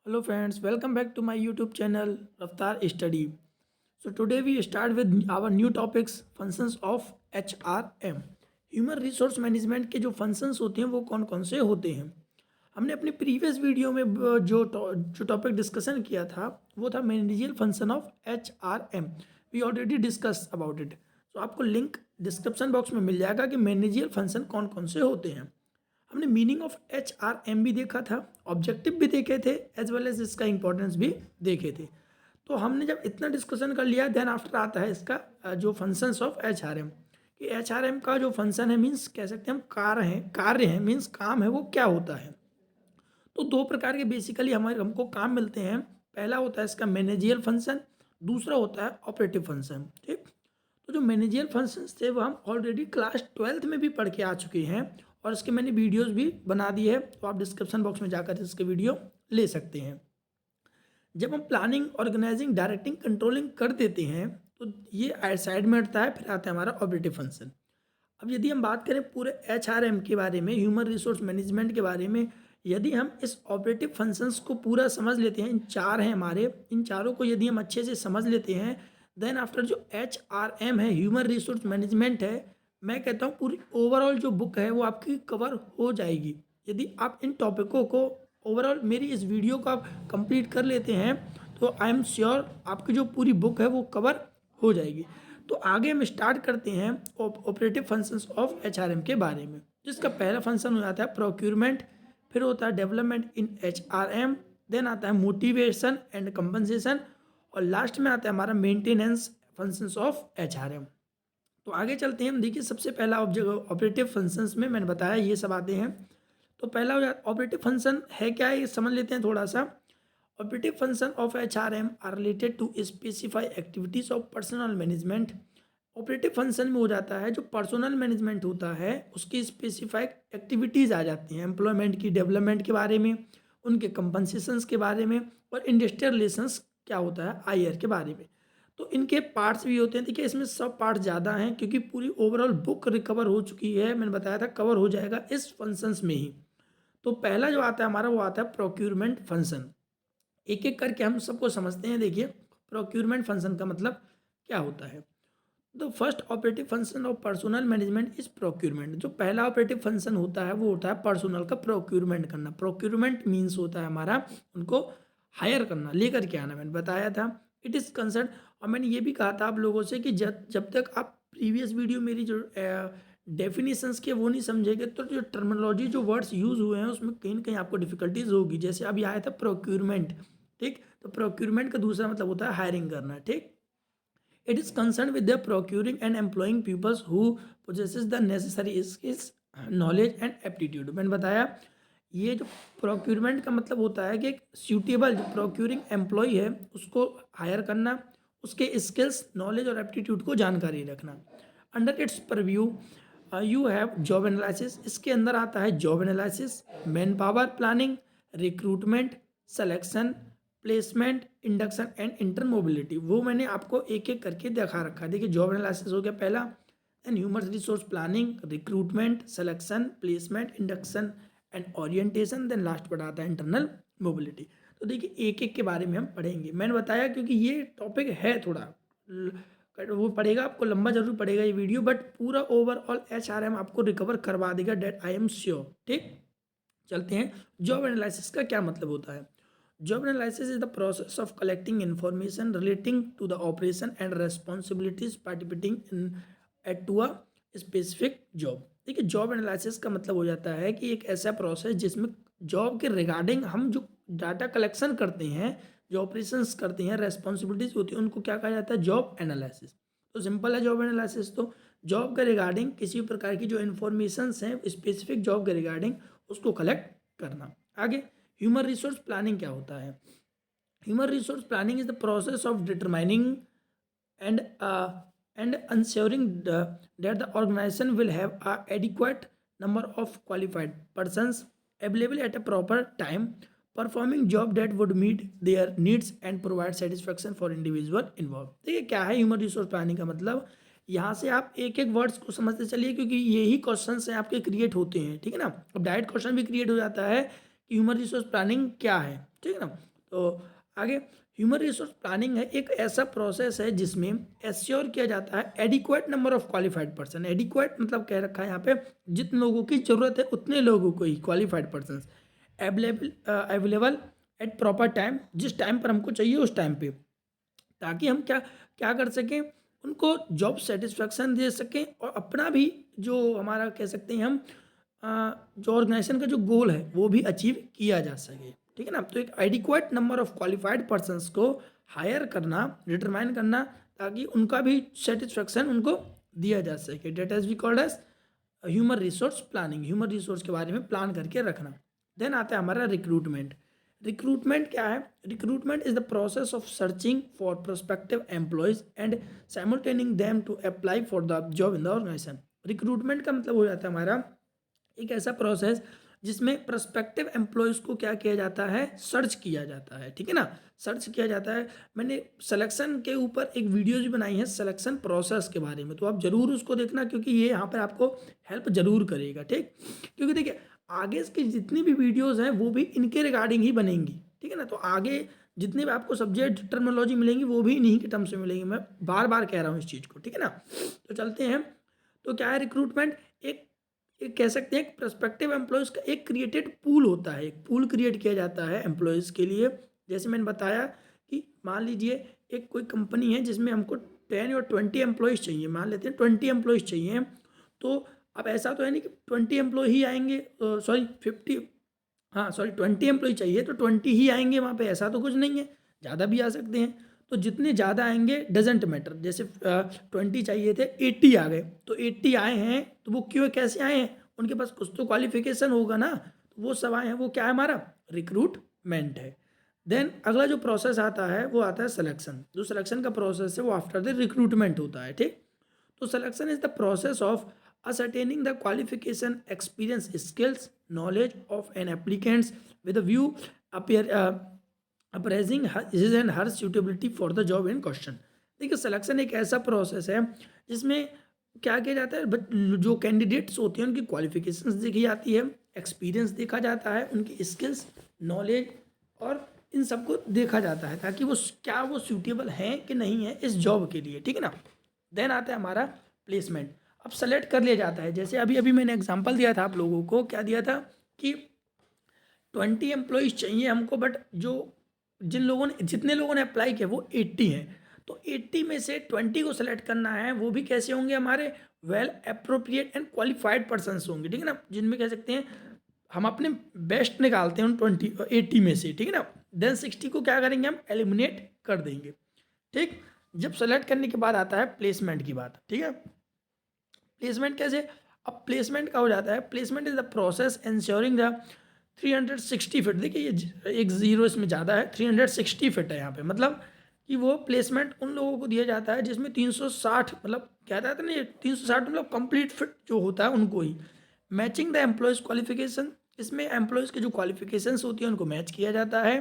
Hello friends, welcome back to my YouTube channel Raftar Study. So today we start with our new topics functions of HRM. Human resource management के जो functions होते हैं वो कौन कौन से होते हैं। हमने अपनी प्रीवियस वीडियो में जो टॉपिक डिस्कशन किया था वो था managerial function of HRM। We already discuss about it. तो आपको लिंक डिस्क्रिप्शन बॉक्स में मिल जाएगा कि मैनेजरियल फंक्शन कौन कौन से होते हैं। हमने मीनिंग ऑफ HRM भी देखा था, ऑब्जेक्टिव भी देखे थे, एज वेल एज इसका इंपॉर्टेंस भी देखे थे। तो हमने जब इतना डिस्कशन कर लिया देन आफ्टर आता है इसका जो फंक्शंस ऑफ HRM कि HRM का जो फंक्शन है मीन्स कह सकते हैं हम कार्य है मीन्स काम है वो क्या होता है। तो दो प्रकार के बेसिकली हमारे हमको काम मिलते हैं। पहला होता है इसका मैनेजियल फंक्शन, दूसरा होता है ऑपरेटिव फंक्शन। ठीक, तो जो मैनेजियल फंक्शंस थे वो हम ऑलरेडी क्लास 12th में भी पढ़ के आ चुके हैं और इसके मैंने वीडियोस भी बना दी है, तो आप डिस्क्रिप्शन बॉक्स में जाकर इसके वीडियो ले सकते हैं। जब हम प्लानिंग, ऑर्गेनाइजिंग, डायरेक्टिंग, कंट्रोलिंग कर देते हैं तो ये साइड में हटता है, फिर आता है हमारा ऑपरेटिव फंक्शन। अब यदि हम बात करें पूरे HRM के बारे में, ह्यूमन रिसोर्स मैनेजमेंट के बारे में, यदि हम इस ऑपरेटिव फंक्शंस को पूरा समझ लेते हैं, इन चार हैं हमारे, इन चारों को यदि हम अच्छे से समझ लेते हैं देन आफ्टर जो HRM है, ह्यूमन रिसोर्स मैनेजमेंट है, मैं कहता हूँ पूरी ओवरऑल जो बुक है वो आपकी कवर हो जाएगी। यदि आप इन टॉपिकों को ओवरऑल मेरी इस वीडियो को आप कंप्लीट कर लेते हैं तो आई एम श्योर आपकी जो पूरी बुक है वो कवर हो जाएगी। तो आगे हम स्टार्ट करते हैं ऑपरेटिव फंक्शंस ऑफ HRM के बारे में, जिसका पहला फंक्शन हो जाता है प्रोक्यूरमेंट, फिर होता है डेवलपमेंट इन HRM, देन आता है मोटिवेशन एंड कंपनसेशन, और लास्ट में आता है हमारा मेंटेनेंस फंक्शंस ऑफ HRM। तो आगे चलते हैं हम। देखिए सबसे पहला ऑपरेटिव फंक्शंस में मैंने बताया ये सब आते हैं। तो पहला ऑपरेटिव फंक्शन है क्या है ये समझ लेते हैं थोड़ा सा। Operative function of HRM are related to specify activities of personal management. Operative function में हो जाता है जो पर्सनल मैनेजमेंट होता है उसकी स्पेसिफाइड एक्टिविटीज़ आ जाती हैं, एम्प्लॉयमेंट की, डेवलपमेंट के बारे में, उनके कंपनसेशंस के बारे में, और इंडस्ट्रियल रिलेशंस क्या होता है IR के बारे में। तो इनके पार्ट्स भी होते हैं। देखिए इसमें सब पार्ट ज़्यादा हैं क्योंकि पूरी ओवरऑल बुक रिकवर हो चुकी है, मैंने बताया था कवर हो जाएगा इस फंक्शंस में ही। तो पहला जो आता है हमारा वो आता है प्रोक्यूरमेंट फंक्शन। एक एक करके हम सबको समझते हैं। देखिए प्रोक्यूरमेंट फंक्शन का मतलब क्या होता है। The first operative function of personal management is procurement. जो पहला ऑपरेटिव फंक्शन होता है वो होता है पर्सनल का प्रोक्यूरमेंट करना। प्रोक्यूरमेंट मीन्स होता है हमारा उनको हायर करना, लेकर के आना, मैंने बताया था। इट इज़ कंसर्न, और मैंने ये भी कहा था आप लोगों से कि जब तक आप प्रीवियस वीडियो मेरी जो डेफिनेशंस के वो नहीं समझेंगे तो जो टर्मिनोलॉजी जो वर्ड्स यूज़ हुए हैं उसमें कहीं ना कहीं आपको डिफिकल्टीज होगी। जैसे अभी आया था प्रोक्यूरमेंट, ठीक, तो प्रोक्यूरमेंट का दूसरा मतलब होता है हायरिंग करना। ठीक, it is concerned with the procuring and employing pupils who possesses the necessary skills, knowledge and aptitude। मैंने बताया ये जो प्रोक्यूरमेंट का मतलब होता है कि एक सूटेबल जो प्रोक्यूरिंग एम्प्लॉय है उसको हायर करना, उसके स्किल्स, नॉलेज और एप्टीट्यूड को जानकारी रखना। Under its purview you have job analysis. इसके अंदर आता है job analysis, man power planning, recruitment, selection, placement, induction and inter mobility. वो मैंने आपको एक एक करके दिखा रखा है। देखिए जॉब एनालिसिस हो गया पहला, then human resource planning, recruitment, selection, placement, induction and orientation, then last पर आता है इंटरनल मोबिलिटी। तो देखिए एक एक के बारे में हम पढ़ेंगे। मैंने बताया क्योंकि ये टॉपिक है थोड़ा वो पढ़ेगा, आपको लंबा जरूर पड़ेगा ये वीडियो, बट पूरा ओवरऑल HRM आपको रिकवर करवा देगा, डेट आई एम श्योर। ठीक, चलते हैं। जॉब एनालिसिस का क्या मतलब होता है। Job analysis is the process of collecting information relating to the operation and responsibilities participating in at to a specific job. देखिए जॉब एनालिसिस का मतलब हो जाता है कि एक ऐसा प्रोसेस जिसमें जॉब के रिगार्डिंग हम जो डाटा कलेक्शन करते हैं, जो ऑपरेशंस करते हैं, रेस्पॉन्सिबिलिटीज होती है, उनको क्या कहा जाता है, जॉब एनालिसिस। तो सिंपल है जॉब एनालिसिस, तो जॉब के रिगार्डिंग किसी प्रकार की जो इन्फॉर्मेशंस हैं स्पेसिफिक जॉब के रिगार्डिंग उसको कलेक्ट करना। आगे ह्यूमन रिसोर्स प्लानिंग क्या होता है। Human resource planning is the process of determining and ensuring that the organization will have a adequate number of qualified persons available at a proper time performing job that would meet their needs and provide satisfaction for individual involved। देखिए क्या है human resource planning का मतलब। यहाँ से आप एक एक वर्ड्स को समझते चलिए क्योंकि यही क्वेश्चंस हैं आपके क्रिएट होते हैं। ठीक है ना, अब डायरेक्ट क्वेश्चन भी क्रिएट हो जाता है कि ह्यूमन रिसोर्स प्लानिंग क्या है। ठीक है ना, तो आगे, ह्यूमन रिसोर्स प्लानिंग है एक ऐसा प्रोसेस है जिसमें एश्योर किया जाता है adequate number of qualified person. Adequate मतलब कह रखा है यहाँ पे जितने लोगों की जरूरत है उतने लोगों को ही qualified person available at proper time, जिस टाइम पर हमको चाहिए उस टाइम पे, ताकि हम क्या क्या कर सकें, उनको जॉब सेटिस्फेक्शन दे सकें और अपना भी जो हमारा कह सकते हैं हम जो ऑर्गेनाइजेशन का जो गोल है वो भी अचीव किया जा सके। ठीक है ना। तो एक adequate number of qualified persons को हायर करना, डिटरमाइन करना, ताकि उनका भी सेटिस्फेक्शन उनको दिया जा सके। That is we called as human resource planning. Human resource के बारे में प्लान करके रखना। देन आता है हमारा रिक्रूटमेंट। रिक्रूटमेंट क्या है? Recruitment is the process of searching for prospective employees and stimulating them to apply for the job in the organisation. Recruitment का मतलब हो जाता है हमारा एक ऐसा प्रोसेस जिसमें प्रोस्पेक्टिव एम्प्लॉयज़ को क्या किया जाता है, सर्च किया जाता है। ठीक है ना, सर्च किया जाता है। मैंने सिलेक्शन के ऊपर एक वीडियो भी बनाई है सिलेक्शन प्रोसेस के बारे में, तो आप ज़रूर उसको देखना क्योंकि ये यहाँ पर आपको हेल्प ज़रूर करेगा। ठीक, क्योंकि देखिए आगे की जितनी भी वीडियोज़ हैं वो भी इनके रिगार्डिंग ही बनेंगी। ठीक है ना, तो आगे जितने भी आपको सब्जेक्ट टर्मिनोलॉजी मिलेंगी वो भी इन्हीं के टर्म्स में मिलेंगी। मैं बार बार कह रहा हूँ इस चीज़ को। ठीक है ना, तो चलते हैं। तो क्या है रिक्रूटमेंट? एक कह सकते हैं प्रोस्पेक्टिव एम्प्लॉयज़ का एक क्रिएटेड पूल होता है। एक पूल क्रिएट किया जाता है एम्प्लॉयज़ के लिए। जैसे मैंने बताया कि मान लीजिए एक कोई कंपनी है जिसमें हमको 10 और 20 एम्प्लॉयज़ चाहिए, मान लेते हैं 20 एम्प्लॉयज़ चाहिए। तो अब ऐसा तो है नहीं कि 20 एम्प्लॉय ही आएंगे, सॉरी 50, हाँ सॉरी 20 एम्प्लॉय चाहिए तो 20 ही आएंगे वहाँ पे, ऐसा तो कुछ नहीं है, ज़्यादा भी आ सकते हैं। तो जितने ज़्यादा आएंगे डजेंट मैटर। जैसे 20 चाहिए थे, 80 आ गए, तो 80 आए हैं तो वो क्यों कैसे आए हैं? उनके पास कुछ तो क्वालिफिकेशन होगा ना, तो वो सब आए हैं। वो क्या है? हमारा रिक्रूटमेंट है। देन अगला जो प्रोसेस आता है वो आता है सिलेक्शन। जो सिलेक्शन का प्रोसेस है वो आफ्टर द रिक्रूटमेंट होता है। ठीक, तो selection is the process of ascertaining the qualification, experience, skills, knowledge of an applicant with a view appraising his and her suitability for the job in question। देखिए selection एक ऐसा process है जिसमें क्या किया जाता है, जो कैंडिडेट्स होते हैं उनकी क्वालिफिकेशंस देखी जाती है, एक्सपीरियंस देखा जाता है, उनकी स्किल्स, नॉलेज और इन सबको देखा जाता है ताकि वो क्या वो सूटेबल हैं कि नहीं है इस जॉब के लिए। ठीक है ना। देन आता है हमारा प्लेसमेंट। अब सेलेक्ट कर लिया जाता है। जैसे अभी अभी मैंने एग्जांपल दिया था आप लोगों को, क्या दिया था कि 20 एम्प्लॉयज़ चाहिए हमको, बट जो जितने लोगों ने अप्लाई किया वो 80 हैं। तो 80 में से 20 को सेलेक्ट करना है, वो भी कैसे होंगे? हमारे well appropriate and qualified persons होंगे। ठीक है ना, जिनमें कह सकते हैं हम अपने बेस्ट निकालते हैं उन 80 में से। ठीक है ना, देन 60 को क्या करेंगे? हम एलिमिनेट कर देंगे। ठीक, जब सेलेक्ट करने के बाद आता है प्लेसमेंट की बात। ठीक है, प्लेसमेंट कैसे? अब प्लेसमेंट का हो जाता है, placement is the process ensuring the 360 fit. देखिए ये एक जीरो इसमें ज़्यादा है, 360 फिट है यहाँ पे, मतलब कि वो प्लेसमेंट उन लोगों को दिया जाता है जिसमें 360, मतलब क्या जाता है ना, ये 360 मतलब कंप्लीट फिट जो होता है उनको ही। मैचिंग द एम्प्लॉयज़ क्वालिफिकेशन, इसमें एम्प्लॉयज़ की जो क्वालिफिकेशंस होती हैं उनको मैच किया जाता है।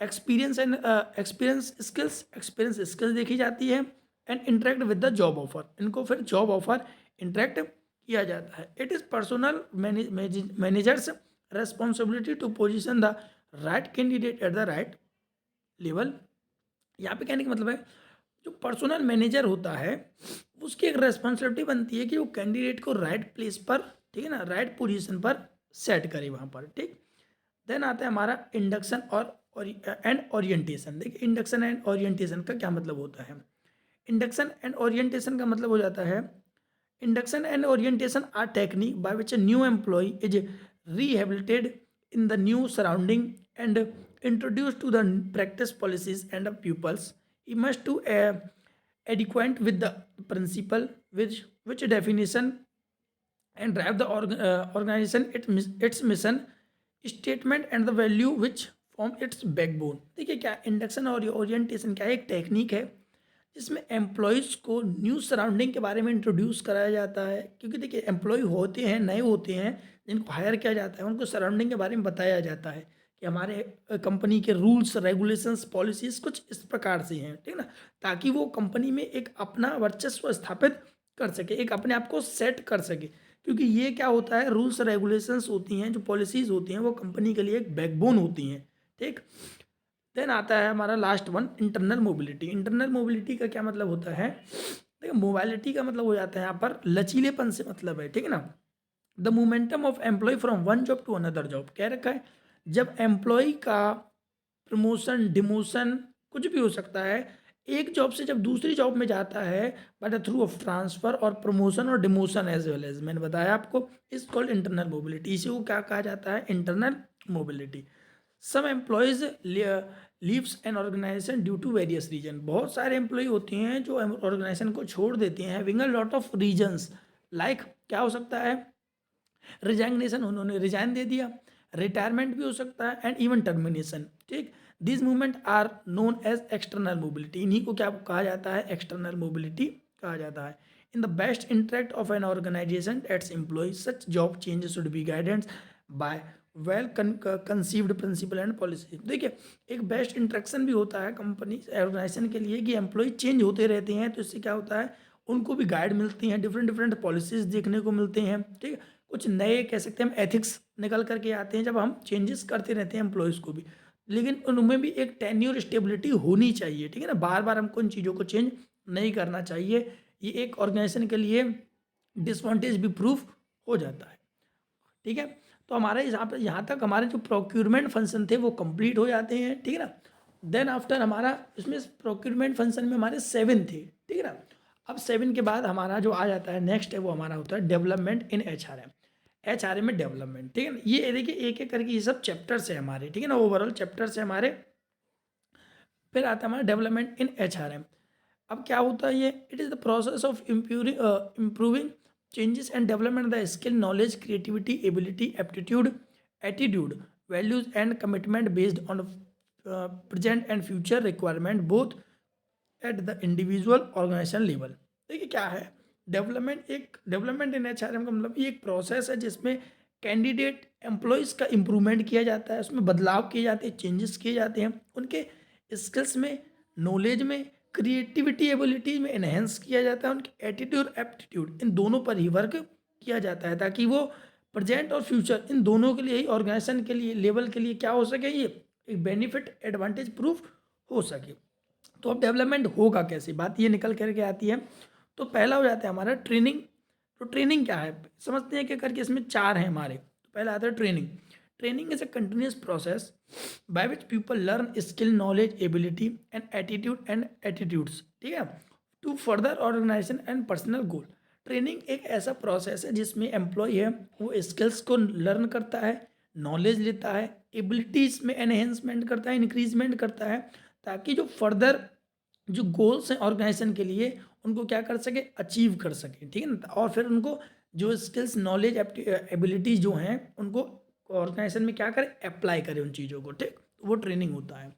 एक्सपीरियंस एंड एक्सपीरियंस स्किल्स देखी जाती है। And interact with the job offer, इनको फिर जॉब ऑफर इंटरेक्ट किया जाता है। It is personal managers responsibility to position the right candidate at the right level. यहाँ पे कहने का मतलब है जो पर्सनल मैनेजर होता है उसकी एक रेस्पॉन्सिबिलिटी बनती है कि वो कैंडिडेट को राइट प्लेस पर, ठीक है ना, राइट पोजीशन पर सेट करे वहाँ पर। ठीक, देन आता है हमारा इंडक्शन और एंड ओरिएंटेशन। देखिए इंडक्शन एंड ओरिएंटेशन का क्या मतलब होता है? इंडक्शन एंड ओरिएंटेशन का मतलब हो जाता है, induction and orientation are technique by which a new employee is rehabilitated in the new surrounding and introduced to the practice policies and the pupils. He must to adequate with the principle which definition and drive the organization its mission statement and the value which form its backbone। देखिए क्या induction और orientation क्या है? एक technique है जिसमें employees को new surrounding के बारे में इंट्रोड्यूस कराया जाता है। क्योंकि देखिए एम्प्लॉय होते हैं, नए होते हैं, जिनको हायर किया जाता है उनको सराउंडिंग के बारे में बताया जाता है कि हमारे कंपनी के रूल्स रेगुलेशंस पॉलिसीज़ कुछ इस प्रकार से हैं। ठीक है ना, ताकि वो कंपनी में एक अपना वर्चस्व स्थापित कर सके, एक अपने आप को सेट कर सके। क्योंकि ये क्या होता है, रूल्स रेगुलेशंस होती हैं, जो पॉलिसीज़ होती हैं वो कंपनी के लिए एक बैकबोन होती हैं। ठीक, देन आता है हमारा last one, internal mobility. Internal mobility का क्या मतलब होता है? देखिए, मोबाइलिटी का मतलब हो जाता है यहाँ पर लचीलेपन से मतलब है, ठीक है ना। The momentum of employee from one job to another job, कह रखा है जब एम्प्लॉय का प्रमोशन, डिमोशन कुछ भी हो सकता है, एक जॉब से जब दूसरी जॉब में जाता है by the through of transfer और प्रमोशन और डिमोशन एज वेल एज, मैंने बताया आपको, इज कॉल्ड इंटरनल मोबिलिटी। इसी को क्या कहा जाता है? Internal mobility. Some employees leaves an organisation due to various reason, बहुत सारे एम्प्लॉय होते हैं जो ऑर्गेनाइजेशन को छोड़ देते हैं having a lot of reasons, like क्या हो सकता है? रिजाइग्नेशन, उन्होंने रिजाइन दे दिया, रिटायरमेंट भी हो सकता है, एंड इवन टर्मिनेशन, ठीक। This movement are known as external mobility, इन्हीं को क्या कहा जाता है? एक्सटर्नल मोबिलिटी कहा जाता है। In the best interest of an organisation its employ such job change should be guidance by well conceived principle and policy. देखिए, एक बेस्ट इंट्रैक्शन भी होता है कंपनी ऑर्गेनाइजेशन के लिए कि एम्प्लॉय चेंज होते रहते हैं, तो इससे क्या होता है? उनको भी गाइड मिलती हैं, डिफरेंट डिफरेंट पॉलिसीज देखने को मिलते हैं, ठीक है। कुछ नए कह सकते हैं हम एथिक्स निकल करके आते हैं जब हम चेंजेस करते रहते हैं एम्प्लॉयज़ को भी, लेकिन उनमें भी एक टेन्योर स्टेबिलिटी होनी चाहिए, ठीक है ना। बार बार हमको इन चीज़ों को चेंज नहीं करना चाहिए, ये एक ऑर्गेनाइजेशन के लिए डिसवांटेज भी प्रूफ हो जाता है, ठीक है। तो हमारे यहाँ तक हमारे जो प्रोक्यूरमेंट फंक्शन थे वो कंप्लीट हो जाते हैं, ठीक है ना। देन आफ्टर हमारा इसमें प्रोक्यूरमेंट फंक्शन में हमारे 7 थे, ठीक है ना। अब 7 के बाद हमारा जो आ जाता है नेक्स्ट है वो हमारा होता है डेवलपमेंट इन एचआरएम। एचआरएम में डेवलपमेंट, ठीक है ना। ये देखिए एक एक करके ये सब चैप्टर्स है हमारे, ठीक है ना, ओवरऑल चैप्टर्स है हमारे। फिर आता है हमारा डेवलपमेंट इन एचआरएम। अब क्या होता है ये? It is the process of improving changes and development of the skill, knowledge, creativity, ability, aptitude, attitude, values and commitment based on present and future requirement both at the individual organization level। देखिए क्या है development? एक development in HRM का मतलब ये एक process है जिसमें कैंडिडेट एम्प्लॉयज़ का इम्प्रूवमेंट किया जाता है, उसमें बदलाव किए जाते हैं, चेंजेस किए जाते हैं, उनके स्किल्स में, नॉलेज में, क्रिएटिविटी एबिलिटीज में एनहेंस किया जाता है, उनके एटीट्यूड एप्टीट्यूड इन दोनों पर ही वर्क किया जाता है ताकि वो प्रेजेंट और फ्यूचर इन दोनों के लिए ही ऑर्गेनाइजेशन के लिए लेवल के लिए क्या हो सके, ये एक बेनिफिट एडवांटेज प्रूफ हो सके। तो अब डेवलपमेंट होगा कैसे, बात ये निकल करके आती है। तो पहला हो जाता है हमारा ट्रेनिंग। तो ट्रेनिंग क्या है समझते हैं कि करके, इसमें 4 हैं हमारे। तो पहला आता है training. Training is a continuous process by which people learn skill, knowledge, ability and attitude and attitudes, ठीक है, to further organisation and personal goal. Training एक ऐसा प्रोसेस है जिसमें एम्प्लॉय है वो स्किल्स को लर्न करता है, नॉलेज लेता है, एबिलिटीज़ में एनहेंसमेंट करता है, इंक्रीजमेंट करता है, ताकि जो फर्दर जो गोल्स हैं ऑर्गेनाइजेशन के लिए उनको क्या कर सके, अचीव कर सके, ठीक है ना। और फिर उनको जो स्किल्स, नॉलेज, एबिलिटीज जो हैं उनको ऑर्गेनाइजेशन में क्या करें, अप्लाई करें उन चीज़ों को, ठीक। वो ट्रेनिंग होता है।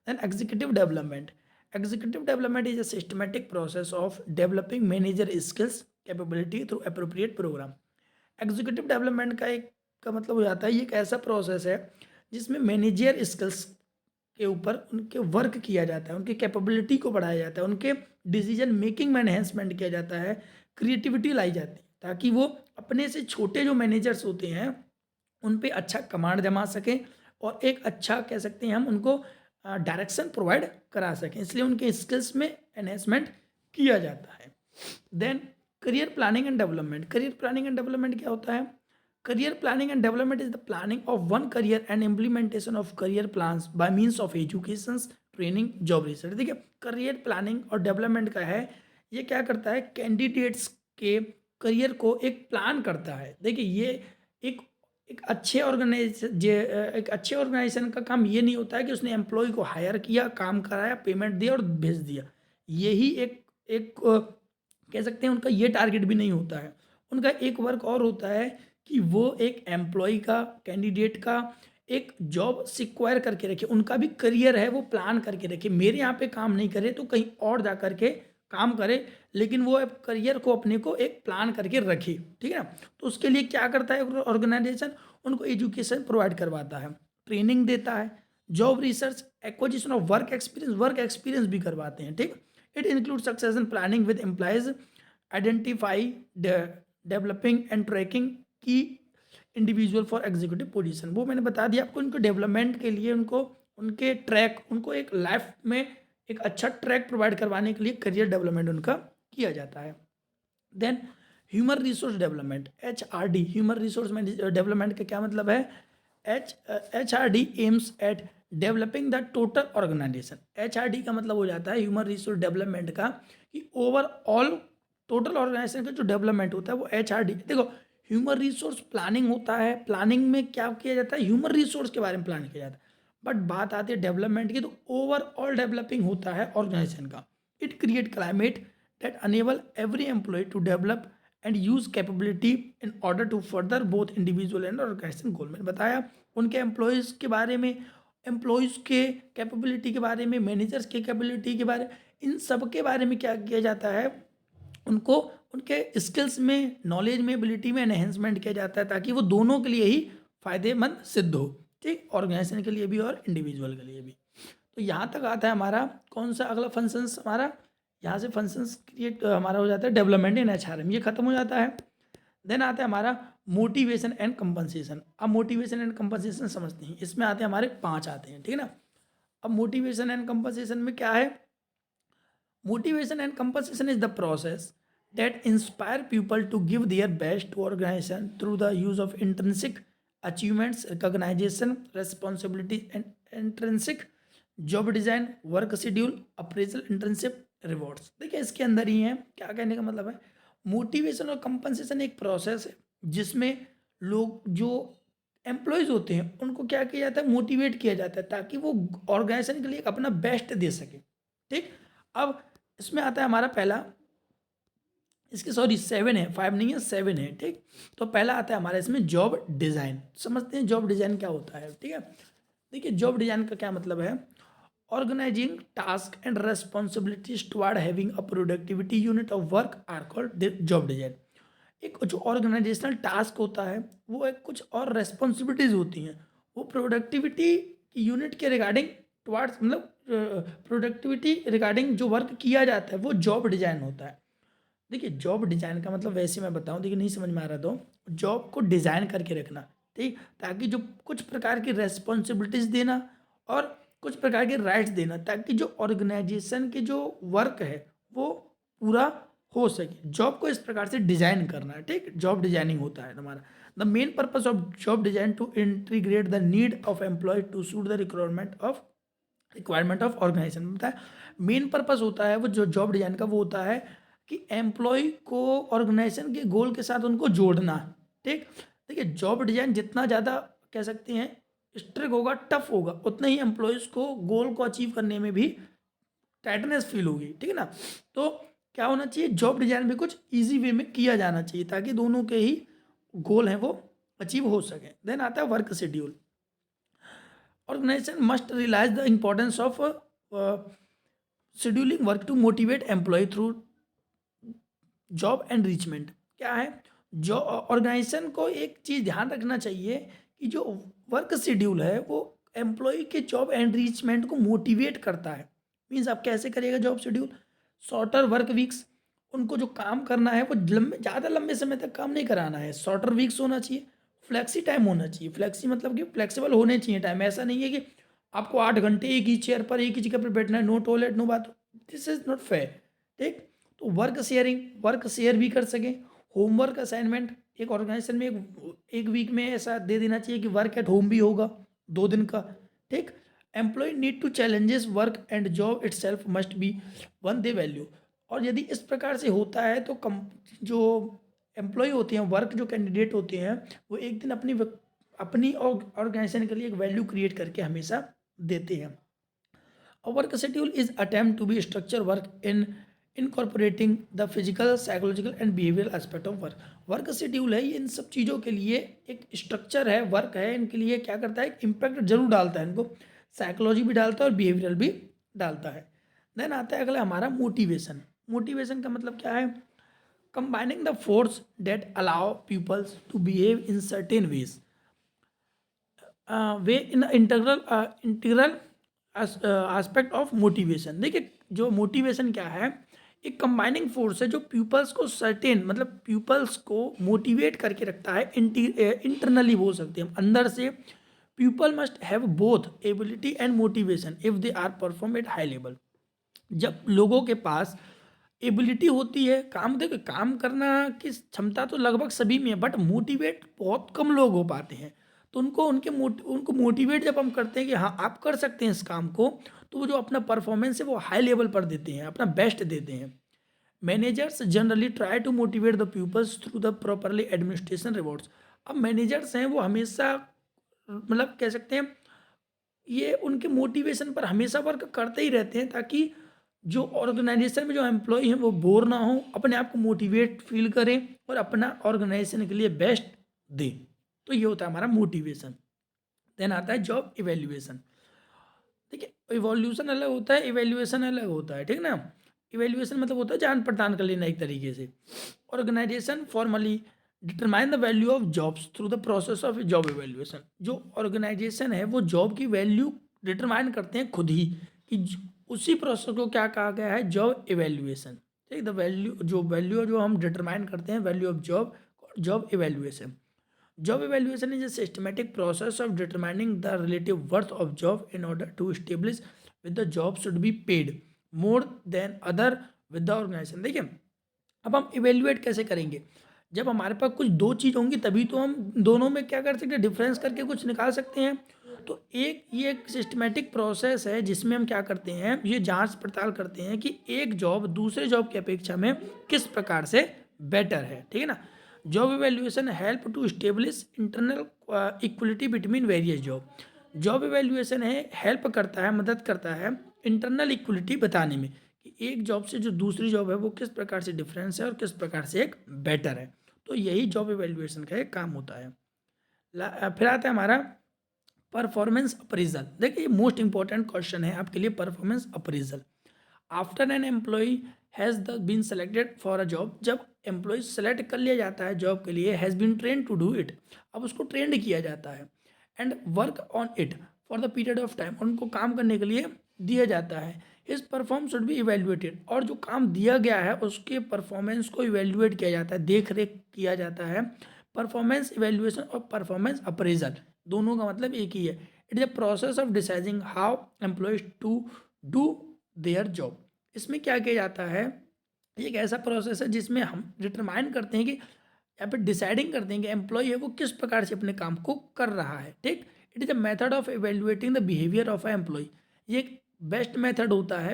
Then executive development. Executive development is a systematic process of developing manager skills capability through appropriate programme. Executive development का मतलब हो जाता है ये एक ऐसा प्रोसेस है जिसमें मैनेजर स्किल्स के ऊपर उनके वर्क किया जाता है, उनकी कैपेबिलिटी को बढ़ाया जाता है, उनके डिसीजन मेकिंग में एनहेंसमेंट किया जाता है, क्रिएटिविटी लाई जाती है ताकि वो अपने से छोटे जो मैनेजर्स होते हैं उन पे अच्छा कमांड जमा सकें और एक अच्छा कह सकते हैं हम उनको डायरेक्शन प्रोवाइड करा सकें, इसलिए उनके स्किल्स में एनहेंसमेंट किया जाता है। Then career planning and development. Career planning and development क्या होता है? Career planning and development is the planning of one career and implementation of career plans by means of education, training, job research। देखिए career planning और development का है, ये क्या करता है, कैंडिडेट्स के करियर को एक प्लान करता है। देखिए ये एक एक अच्छे ऑर्गेनाइजेशन का काम ये नहीं होता है कि उसने एम्प्लॉय को हायर किया, काम कराया, पेमेंट दिया और भेज दिया। यही एक एक कह सकते हैं उनका ये टारगेट भी नहीं होता है। उनका एक वर्क और होता है कि वो एक एम्प्लॉय का, कैंडिडेट का एक जॉब सिक्वायर करके रखे, उनका भी करियर है वो प्लान करके रखे, मेरे यहाँ पे काम नहीं करे तो कहीं और जा करके काम करे, लेकिन वो करियर को अपने को एक प्लान करके रखे, ठीक है ना। तो उसके लिए क्या करता है ऑर्गेनाइजेशन, उनको एजुकेशन प्रोवाइड करवाता है, ट्रेनिंग देता है, job research, acquisition of work experience भी करवाते हैं, ठीक। It include succession planning with employees, identify, developing and tracking की इंडिविजुअल फॉर एग्जीक्यूटिव पोजीशन। वो मैंने बता दिया आपको, उनको डेवलपमेंट के लिए उनको उनके ट्रैक, उनको एक लाइफ में एक अच्छा ट्रैक प्रोवाइड करवाने के लिए करियर डेवलपमेंट उनका किया जाता है। Then human resource development, HRD, human resource development का क्या मतलब है? HRD aims at developing the total organisation. HRD का मतलब हो जाता है ह्यूमन रिसोर्स डेवलपमेंट का कि ओवरऑल टोटल ऑर्गेनाइजेशन का जो डेवलपमेंट होता है वो HRD। देखो, ह्यूमन रिसोर्स प्लानिंग होता है, प्लानिंग में क्या किया जाता है? ह्यूमन रिसोर्स के बारे में प्लान किया जाता है। बट बात आती है डेवलपमेंट की, तो ओवरऑल डेवलपिंग होता है ऑर्गेनाइजेशन का। It create climate that enable every employ to develop and use capability in order to further both individual and organisation goal. मैंने बताया उनके एम्प्लॉयज़ के बारे में, एम्प्लॉयज़ के कैपेबिलिटी के बारे में, मैनेजर्स के कैपेबिलिटी के बारे में, इन सब के बारे में क्या किया जाता है? उनको उनके स्किल्स में, नॉलेज में, एबिलिटी में एनहेंसमेंट किया जाता है ताकि वो दोनों के लिए ही फायदेमंद सिद्ध हो। ठीक, ऑर्गेनाइजेशन के लिए भी और इंडिविजुअल के लिए भी। तो यहाँ तक आता है हमारा कौन सा अगला फंक्शंस हमारा, यहाँ से फंक्शंस क्रिएट हमारा हो जाता है डेवलपमेंट इन HRM, ये खत्म हो जाता है। देन आता है हमारा मोटिवेशन एंड कंपनसेशन। अब मोटिवेशन एंड कंपनसेशन समझते हैं, इसमें आते हैं हमारे 5 आते हैं, ठीक है ना। अब मोटिवेशन एंड कंपनसेशन में क्या है? Motivation and compensation is the process that inspire people to give their best to organization through the use of intrinsic achievements, recognition, responsibility and intrinsic job design, work schedule, appraisal, internship, rewards। देखिए इसके अंदर ही है, क्या कहने का मतलब है? Motivation और कंपनसेशन एक प्रोसेस है जिसमें लोग जो एम्प्लॉयज़ होते हैं उनको क्या किया जाता है? मोटिवेट किया जाता है ताकि वो ऑर्गेनाइजेशन के लिए अपना बेस्ट दे सके। ठीक, अब इसमें आता है हमारा पहला, इसके सॉरी 7 है, 5 नहीं है, 7 है। ठीक, तो पहला आता है हमारा इसमें जॉब डिज़ाइन। समझते हैं जॉब डिज़ाइन क्या होता है। ठीक है, देखिए जॉब डिज़ाइन का क्या मतलब है? Organising task and responsibilities toward having a productivity unit of work are called job design. एक जो ऑर्गेनाइजेशनल टास्क होता है वो एक कुछ और रेस्पॉन्सिबिलिटीज़ होती हैं, वो प्रोडक्टिविटी यूनिट के रिगार्डिंग टुवर्ड्स, मतलब प्रोडक्टिविटी रिगार्डिंग जो वर्क किया जाता है वो जॉब डिज़ाइन होता है। देखिए जॉब डिज़ाइन का मतलब वैसे मैं बताऊं, देखिए नहीं समझ में आ रहा तो जॉब को डिज़ाइन करके रखना, ठीक, ताकि जो कुछ प्रकार की रेस्पॉन्सिबिलिटीज़ देना और कुछ प्रकार के राइट्स देना ताकि जो ऑर्गेनाइजेशन के जो वर्क है वो पूरा हो सके। जॉब को इस प्रकार से डिज़ाइन करना है। ठीक, जॉब डिजाइनिंग होता है हमारा। The main purpose of job design to integrate the need of employ to suit the requirement of organisation. बताया मेन पर्पज होता है वो जो जॉब डिजाइन का, वो होता है कि एम्प्लॉय को ऑर्गेनाइजेशन के गोल के साथ उनको जोड़ना। ठीक, देखिए जॉब डिजाइन जितना ज़्यादा कह सकते हैं स्ट्रिक्ट होगा, टफ होगा, उतना ही एम्प्लॉयज़ को गोल को अचीव करने में भी टाइटनेस फील होगी। ठीक है ना। तो क्या होना चाहिए? जॉब डिजाइन में कुछ ईजी वे में किया जाना चाहिए ताकि दोनों के ही गोल हैं वो अचीव हो सके। देन आता है work schedule. Organisation must realise the importance of scheduling work to motivate employ through job enrichment. क्या है? जो ऑर्गेनाइजेशन को एक चीज़ ध्यान रखना चाहिए कि जो वर्क शेड्यूल है वो एम्प्लॉय के जॉब एनरिचमेंट को मोटिवेट करता है। मीन्स आप कैसे करिएगा job schedule? Shorter work weeks, उनको जो काम करना है वो ज़्यादा लंबे समय तक काम नहीं कराना है। शॉर्टर वीक्स होना चाहिए, फ्लेक्सी टाइम होना चाहिए। फ्लेक्सी मतलब कि फ्लेक्सिबल होने चाहिए टाइम। ऐसा नहीं है कि आपको 8 घंटे एक ही चेयर पर एक ही जगह पर बैठना है, नो टॉयलेट नो बात, दिस इज़ नॉट फेयर। ठीक, तो वर्क शेयरिंग, वर्क शेयर भी कर सकें। होमवर्क असाइनमेंट, एक ऑर्गेनाइजेशन में एक वीक में ऐसा दे देना चाहिए कि वर्क एट होम भी होगा 2 दिन का। ठीक, employ need to challenges work and job itself must be one they value. और यदि इस प्रकार से होता है तो जो एम्प्लॉय होते हैं, वर्क जो कैंडिडेट होते हैं, वो एक दिन अपनी ऑर्गेनाइजेशन के लिए एक वैल्यू क्रिएट करके हमेशा देते हैं। A work schedule is attempt to be structure work in incorporating the physical, psychological and behavioral aspect of work। Work schedule है ये इन सब चीज़ों के लिए एक स्ट्रक्चर है, वर्क है, इनके लिए क्या करता है? इम्पैक्ट जरूर डालता है, इनको साइकोलॉजी भी डालता है और बिहेवियरल भी डालता है। देन आता है अगला हमारा मोटिवेशन। मोटिवेशन का मतलब क्या है? Combining the force that allow peoples to behave in certain ways way in integral aspect of motivation. देखिए जो मोटिवेशन क्या है? एक कंबाइनिंग फोर्स है जो पीपल्स को सर्टेन, मतलब पीपल्स को मोटिवेट करके रखता है। इंटरनली बोल सकते हैं हम, अंदर से people must have both ability and motivation if they are perform at high level. जब लोगों के पास एबिलिटी होती है, काम देखो काम करना की क्षमता तो लगभग सभी में है, बट मोटिवेट बहुत कम लोग हो पाते हैं। तो उनको मोटिवेट जब हम करते हैं कि हाँ आप कर सकते हैं इस काम को, तो वो जो अपना परफॉर्मेंस है वो हाई लेवल पर देते हैं, अपना बेस्ट देते हैं। Managers generally try to motivate the peoples through the properly administration rewards. अब मैनेजर्स हैं वो हमेशा मतलब कह सकते हैं ये उनके मोटिवेशन पर हमेशा वर्क करते ही रहते हैं, ताकि जो ऑर्गेनाइजेशन में जो एम्प्लॉय हैं वो बोर ना हो, अपने आप को मोटिवेट फील करें और अपना ऑर्गेनाइजेशन के लिए बेस्ट दें। तो ये होता है हमारा मोटिवेशन। देन आता है जॉब इवेल्युएशन। देखिए इवोल्यूशन अलग होता है, इवेल्युएशन अलग होता है, ठीक ना। इवेल्युएशन मतलब होता है जान पड़ताल कर लेना एक तरीके से। Organisation formally determine the value of jobs through the process of job evaluation. जो ऑर्गेनाइजेशन है वो जॉब की वैल्यू डिटरमाइन करते हैं खुद ही, कि उसी प्रोसेस को क्या कहा गया है, जॉब इवेल्युएशन। ठीक, द वैल्यू जो हम डिटरमाइन करते हैं value of job evaluation. Job evaluation is a systematic process of determining the relative worth of job in order to establish whether the job should be paid more than other with the organization। देखिए अब हम evaluate कैसे करेंगे, जब हमारे पास कुछ दो चीज़ होंगी तभी तो हम दोनों में क्या कर सकते हैं, डिफरेंस करके कुछ निकाल सकते हैं। तो ये एक सिस्टमेटिक प्रोसेस है जिसमें हम क्या करते हैं, ये जांच पड़ताल करते हैं कि एक जॉब दूसरे जॉब की अपेक्षा में किस प्रकार से बेटर है, ठीक है ना। Job evaluation help to establish internal equality between various job. Job evaluation है हेल्प करता है, मदद करता है इंटरनल इक्वलिटी बताने में कि एक जॉब से जो दूसरी जॉब है वो किस प्रकार से डिफरेंस है और किस प्रकार से एक बेटर है। तो यही जॉब इवेल्युएशन का एक काम होता है। फिर आता है हमारा परफॉर्मेंस अप्रेजल। देखिए मोस्ट इंपॉर्टेंट क्वेश्चन है आपके लिए, performance appraisal. After an employ has been selected for a job, जब एम्प्लॉय सेलेक्ट कर लिया जाता है जॉब के लिए, has been train to do it, अब उसको ट्रेंड किया जाता है, and work on it for the period of time, उनको काम करने के लिए दिया जाता है। His perform should be evaluated, और जो काम दिया गया है उसके परफॉर्मेंस को इवेल्युएट किया जाता है, देख रेख किया जाता है। परफॉर्मेंस इवेल्युएशन और परफॉर्मेंस अप्रेजल दोनों का मतलब एक ही है। It is a process of deciding how employees to do their job. इसमें क्या किया जाता है, एक ऐसा प्रोसेस है जिसमें हम डिटरमाइन करते हैं कि यहाँ पे डिसाइडिंग करते हैं कि एम्प्लॉय है वो किस प्रकार से अपने काम को कर रहा है। ठीक, it is a method of evaluating the behaviour of a employ. ये एक बेस्ट मेथड होता है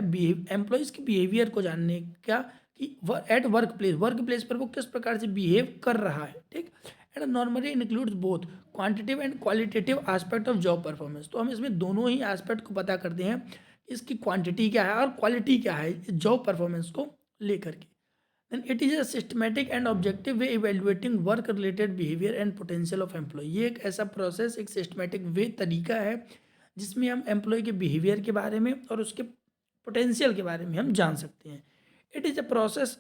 एम्प्लॉयज़ के बिहेवियर को जानने का कि एट वर्क प्लेस पर वो किस प्रकार से बिहेव कर रहा है। ठीक, and normally includes both quantitative and qualitative aspect of job performance. तो हम इसमें दोनों ही एस्पेक्ट को पता करते हैं, इसकी क्वांटिटी क्या है और क्वालिटी क्या है जॉब परफॉर्मेंस को लेकर के। Then it is a systematic and objective way evaluating work related behaviour and potential of employ. ये एक ऐसा प्रोसेस, एक सिस्टमेटिक वे तरीका है जिसमें हम एम्प्लॉय के बिहेवियर के बारे में और उसके पोटेंशियल के बारे में हम जान सकते हैं। It is a process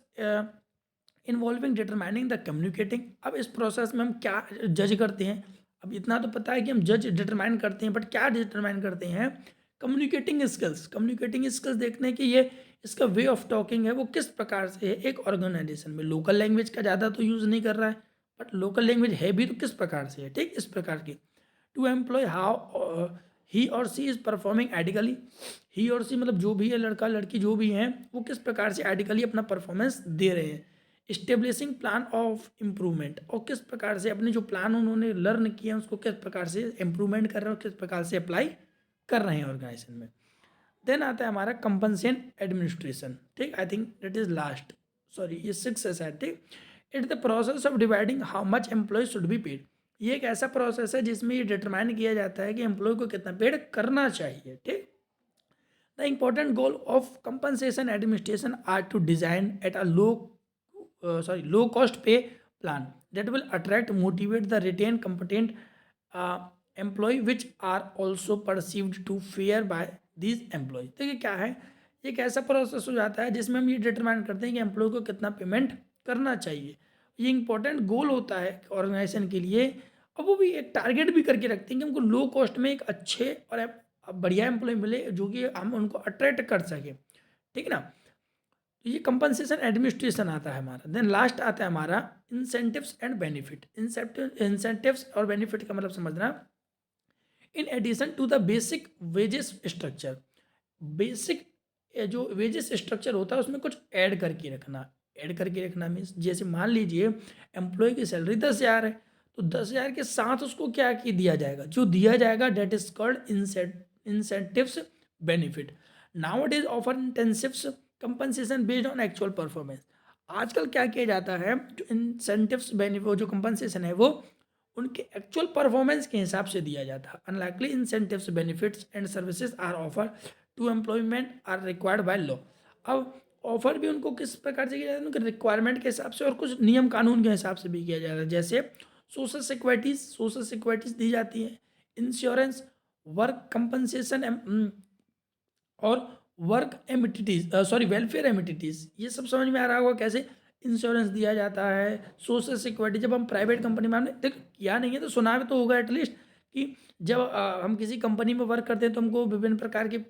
involving determining the communicating. अब इस प्रोसेस में हम क्या जज करते हैं, अब इतना तो पता है कि हम जज डिटरमाइन करते हैं, बट क्या डिटरमाइन करते हैं, कम्युनिकेटिंग स्किल्स। कम्युनिकेटिंग स्किल्स देखते हैं कि ये इसका वे ऑफ टॉकिंग है वो किस प्रकार से है। एक ऑर्गेनाइजेशन में लोकल लैंग्वेज का ज़्यादा तो यूज़ नहीं कर रहा है, बट लोकल लैंग्वेज है भी तो किस प्रकार से है। ठीक, इस प्रकार की टू एम्प्लॉय हाउ ही और सी इज़ परफॉर्मिंग आइडिकली। ही और सी मतलब जो भी है, लड़का लड़की जो भी हैं, वो किस प्रकार से आइडिकली अपना परफॉर्मेंस दे रहे हैं। इस्टेब्लिशिंग प्लान ऑफ इम्प्रूवमेंट, और किस प्रकार से अपने जो प्लान उन्होंने लर्न किए हैं उसको किस प्रकार से इम्प्रूवमेंट कर रहे हैं और किस प्रकार से अप्लाई कर रहे हैं ऑर्गेनाइजेशन में। देन आता है हमारा कंपनसेशन एडमिनिस्ट्रेशन। ठीक, I think that is last, sorry ये 6 है शायद। ठीक, it the process of dividing how much employ should be paid. ये एक ऐसा प्रोसेस है जिसमें ये डिटरमाइन किया जाता है कि एम्प्लॉय को कितना पेड करना चाहिए। ठीक, the important goal of compensation administration are to design at a low cost pay plan that will attract, motivate the retain competent employee which are also perceived to fair by these employees। देखिए क्या है, एक ऐसा process हो जाता है जिसमें हम ये डिटरमाइन करते हैं कि एम्प्लॉय को कितना पेमेंट करना चाहिए। ये इंपॉर्टेंट गोल होता है ऑर्गेनाइजेशन के लिए, और वो भी एक टारगेट भी करके रखते हैं कि हमको लो कॉस्ट में एक अच्छे और बढ़िया एम्प्लॉय मिले जो कि हम उनको अट्रैक्ट कर सके। ठीक है ना, तो ये कंपनसेशन एडमिनिस्ट्रेशन आता है हमारा। देन लास्ट आता है हमारा इंसेंटिव्स एंड बेनिफिट। इंसेंटिव्स और बेनिफिट का मतलब समझना, in addition to the basic wages structure. Basic जो वेजेस स्ट्रक्चर होता है उसमें कुछ ऐड करके रखना। ऐड करके रखना मीन्स जैसे मान लीजिए एम्प्लॉय की सैलरी 10,000 है, तो 10,000 के साथ उसको क्या की दिया जाएगा, जो दिया जाएगा that is called incentives benefit. Now it is offer incentives compensation based on actual performance. आजकल क्या किया जाता है, जो इंसेंटिव्स बेनिफिट जो कंपनसेशन है वो उनके एक्चुअल परफॉर्मेंस के हिसाब से दिया जाता है। Unlikely incentives benefits and services are offer to employment are required by law. अब ऑफर भी उनको किस प्रकार से किया जाता है, उनके रिक्वायरमेंट के हिसाब से और कुछ नियम कानून के हिसाब से भी किया जाता है। जैसे सोशल सिक्योरिटीज दी जाती है, इंश्योरेंस, वर्क कंपनसेशन और वर्क एमिटिटीज सॉरी वेलफेयर एमिटिटीज, ये सब समझ में आ रहा होगा कैसे इंश्योरेंस दिया जाता है। सोशल सिक्योरिटी जब हम प्राइवेट कंपनी में, हमने देख किया नहीं है तो सुना भी तो होगा एटलीस्ट, कि जब हम किसी कंपनी में वर्क करते हैं तो हमको विभिन्न प्रकार के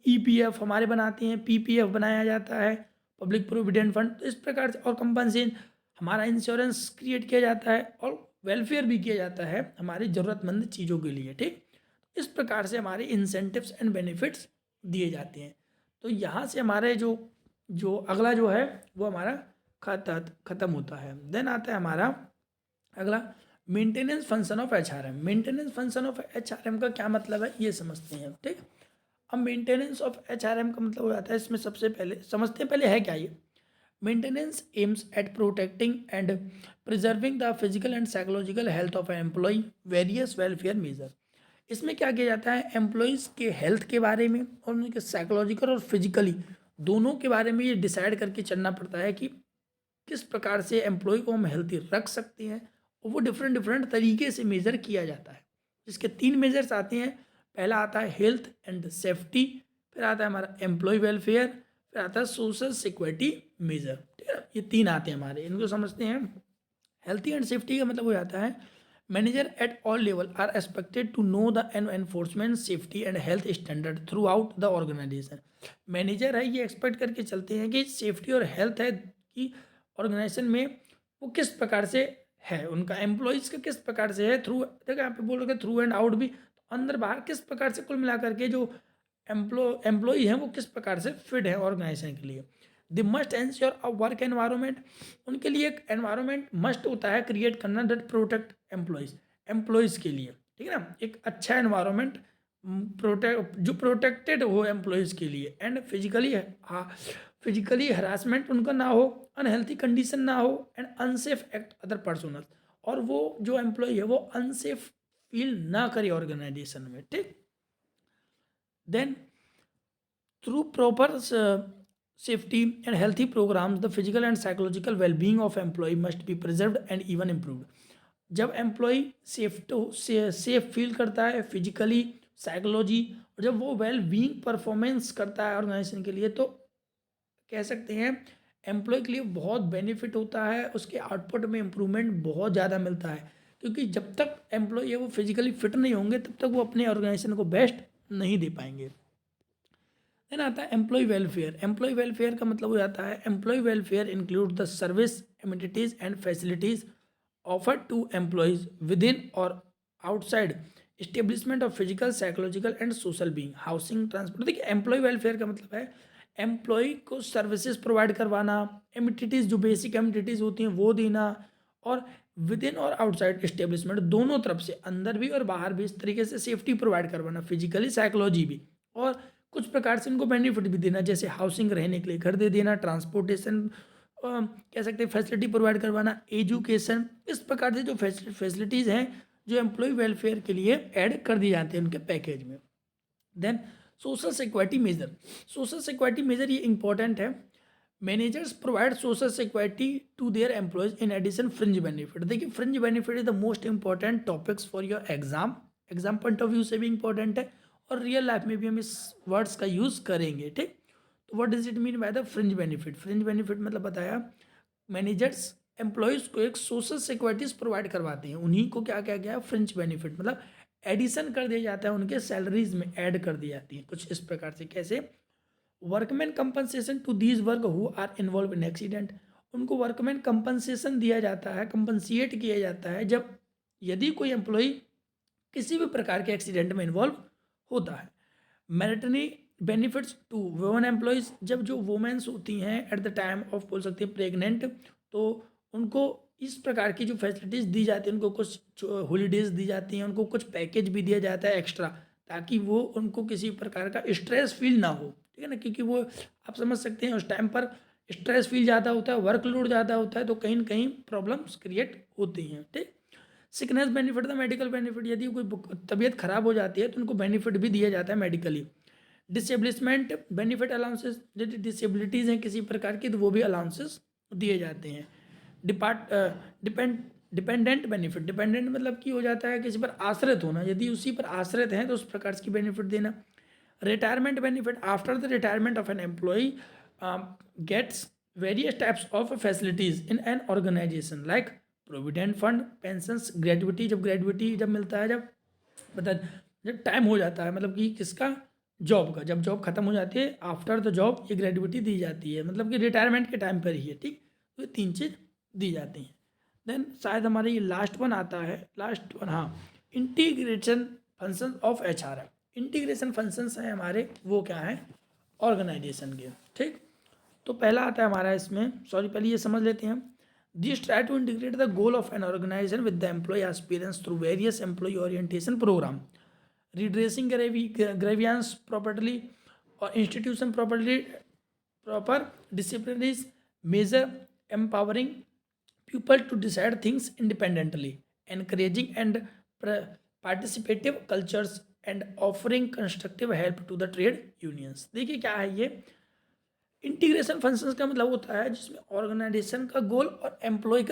ईपीएफ हमारे बनाते हैं, पीपीएफ बनाया जाता है, पब्लिक प्रोविडेंट फंड, तो इस प्रकार से, और कंपनसेशन हमारा इंश्योरेंस क्रिएट किया जाता है और वेलफेयर भी किया जाता है हमारी ज़रूरतमंद चीज़ों के लिए। ठीक, इस प्रकार से हमारे इंसेंटिव्स एंड बेनिफिट्स दिए जाते हैं। तो यहाँ से हमारे जो जो अगला जो है वो हमारा खत्म होता है। देन आता है हमारा अगला maintenance function of HRM. Maintenance function of HRM का क्या मतलब है ये समझते हैं। ठीक, अब मेंटेनेंस ऑफ एचआरएम का मतलब हो जाता है, इसमें सबसे पहले समझते हैं पहले है क्या ये। Maintenance aims at protecting and preserving the physical and psychological health of employ, various welfare measure. इसमें क्या किया जाता है, एम्प्लॉयज़ के हेल्थ के बारे में और उनके साइकोलॉजिकल और फिजिकली दोनों के बारे में ये डिसाइड करके चलना पड़ता है कि किस प्रकार से एम्प्लॉय को हम हेल्थी रख सकते हैं, और वो डिफरेंट डिफरेंट तरीके से मेज़र किया जाता है। जिसके 3 मेजर्स आते हैं। पहला आता है हेल्थ एंड सेफ्टी, फिर आता है हमारा एम्प्लॉय वेलफेयर, फिर आता है सोशल सिक्योरिटी मेजर। ठीक है, ये 3 आते हैं हमारे, इनको समझते हैं। हेल्थी एंड सेफ्टी का मतलब हो जाता है manager at all level are expected to know the enforcement safety and health standard throughout the organisation. Manager है ये एक्सपेक्ट करके चलते हैं कि सेफ्टी और हेल्थ है कि ऑर्गेनाइजेशन में वो किस प्रकार से है, उनका एम्प्लॉयज़ का किस प्रकार से है, थ्रू देखो यहाँ पे बोल रहे थ्रू एंड आउट भी, तो अंदर बाहर किस प्रकार से कुल मिलाकर के जो एम्प्लॉय हैं वो किस प्रकार से फिट है ऑर्गेनाइजेशन के लिए। They must ensure a work environment, उनके लिए एक एनवायरनमेंट मस्ट होता है क्रिएट करना दैट प्रोटेक्ट एम्प्लॉयज़ के लिए। ठीक है ना, एक अच्छा एनवायरनमेंट जो प्रोटेक्टेड हो एम्प्लॉयज़ के लिए, एंड फिजिकली हरासमेंट उनका ना हो, अनहेल्थी कंडीशन ना हो, and unsafe act other personal, और वो जो एम्प्लॉय है वो अनसेफ फील ना करे ऑर्गेनाइजेशन में। ठीक, then through proper safety and healthy programs the physical and psychological well-being of employee must be preserved and even improved। जब एम्प्लॉय सेफ फील करता है फिजिकली साइकोलॉजी, और जब वो वेल बीइंग परफॉर्मेंस करता है ऑर्गेनाइजेशन के लिए, तो कह सकते हैं एम्प्लॉय के लिए बहुत बेनिफिट होता है, उसके आउटपुट में इम्प्रूवमेंट बहुत ज़्यादा मिलता है। क्योंकि जब तक एम्प्लॉय वो फिजिकली फिट नहीं होंगे तब तक वो अपने ऑर्गेनाइजेशन को बेस्ट नहीं दे पाएंगे। देन आता है एम्प्लॉय वेलफेयर। एम्प्लॉय वेलफेयर का मतलब हो जाता है employ welfare include the service amenities and facilities offered to employees within और outside establishment of physical psychological and social being, housing, transport. देखिए एम्प्लॉय वेलफेयर का मतलब है एम्प्लॉय को सर्विसेज प्रोवाइड करवाना, एमिनिटीज जो बेसिक एमिनिटीज होती हैं वो देना, और विद इन और आउटसाइड इस्टेब्लिशमेंट दोनों तरफ से, अंदर भी और बाहर भी, इस तरीके से सेफ्टी प्रोवाइड करवाना, फिजिकली साइकोलॉजी भी, और कुछ प्रकार से इनको बेनिफिट भी देना, जैसे हाउसिंग, रहने के लिए घर दे देना, ट्रांसपोर्टेशन कह सकते हैं फैसिलिटी प्रोवाइड करवाना, एजुकेशन, इस प्रकार से जो फैसिलिटीज़ हैं जो एम्प्लॉय वेलफेयर के लिए ऐड कर दिए जाते हैं उनके पैकेज में। Then social security measure. Social security measure ये इंपॉर्टेंट है। Managers provide social security to their employees in addition fringe benefit. देखिए fringe benefit is the most important topics for your exam point of view से भी important है, और real life में भी हम इस वर्ड्स का यूज़ करेंगे। ठीक, तो what does it mean by the fringe benefit. Fringe benefit मतलब बताया मैनेजर्स एम्प्लॉयज़ को एक सोशल सिक्योरिटीज प्रोवाइड करवाते हैं, उन्हीं को क्या क्या गया फ्रिंज बेनिफिट, मतलब एडिशन कर दिया जाता है, उनके सैलरीज में ऐड कर दी जाती है कुछ इस प्रकार से। कैसे, workman compensation to these work who are involve in accident, उनको वर्कमैन कंपनसेशन दिया जाता है, कंपनसिएट किया जाता है जब यदि कोई एम्प्लॉय किसी भी प्रकार के एक्सीडेंट में इन्वॉल्व होता है। मैरिटनी बेनिफिट्स टू वुमेन एम्प्लॉयज़, जब जो वुमेन्स होती हैं एट द टाइम ऑफ बोल सकते हैं प्रेग्नेंट, तो उनको इस प्रकार की जो फैसिलिटीज़ दी जाती हैं, उनको कुछ हॉलीडेज़ दी जाती हैं, उनको कुछ पैकेज भी दिया जाता है एक्स्ट्रा, ताकि वो उनको किसी प्रकार का स्ट्रेस फील ना हो, ठीक है ना, क्योंकि वो आप समझ सकते हैं उस टाइम पर स्ट्रेस फील ज़्यादा होता है, वर्कलोड ज़्यादा होता है, तो कहीं ना कहीं प्रॉब्लम्स क्रिएट होती हैं। ठीक, सिकनेस बेनिफिट था मेडिकल बेनिफिट, यदि कोई तबीयत खराब हो जाती है तो उनको बेनिफिट भी दिया जाता है मेडिकली। डिसेबलिसमेंट बेनिफिट अलाउंसेस, यदि डिसेबिलिटीज़ हैं किसी प्रकार की तो वो भी अलाउंसेस दिए जाते हैं। डिपेंडेंट बेनिफिट, डिपेंडेंट मतलब कि हो जाता है किसी पर आश्रित होना, यदि उसी पर आश्रित हैं तो उस प्रकार की बेनिफिट देना। Retirement benefit, after the retirement of an employ gets various types of facilities in an organisation like provident fund, pensions, gratuity, जब ग्रेजुइटी जब मिलता है, जब बता जब टाइम हो जाता है, मतलब कि किसका, जॉब का, जब जॉब खत्म हो जाती है आफ्टर द जॉब ये ग्रेजुइटी दी जाती है, मतलब कि रिटायरमेंट के टाइम पर ही है। ठीक, तो ये 3 चीज़ दी जाती हैं। देन शायद हमारे ये लास्ट वन आता है, लास्ट वन, हाँ, integration function of HRM. Integration functions हैं हमारे, वो क्या है, ऑर्गेनाइजेशन के। ठीक, तो पहला आता है हमारा इसमें, सॉरी पहले ये समझ लेते हैं हम। This try to integrate the goal of an organisation with the employ experience through various employ orientation programme, redressing grievance properly or institution properly, proper disciplinaries measure, empowering people to decide things independently, encouraging and participative cultures and offering constructive help to the trade unions। देखिए क्या है ये integration functions का मतलब होता है जिसमें organisation का गोल और एम्प्लॉय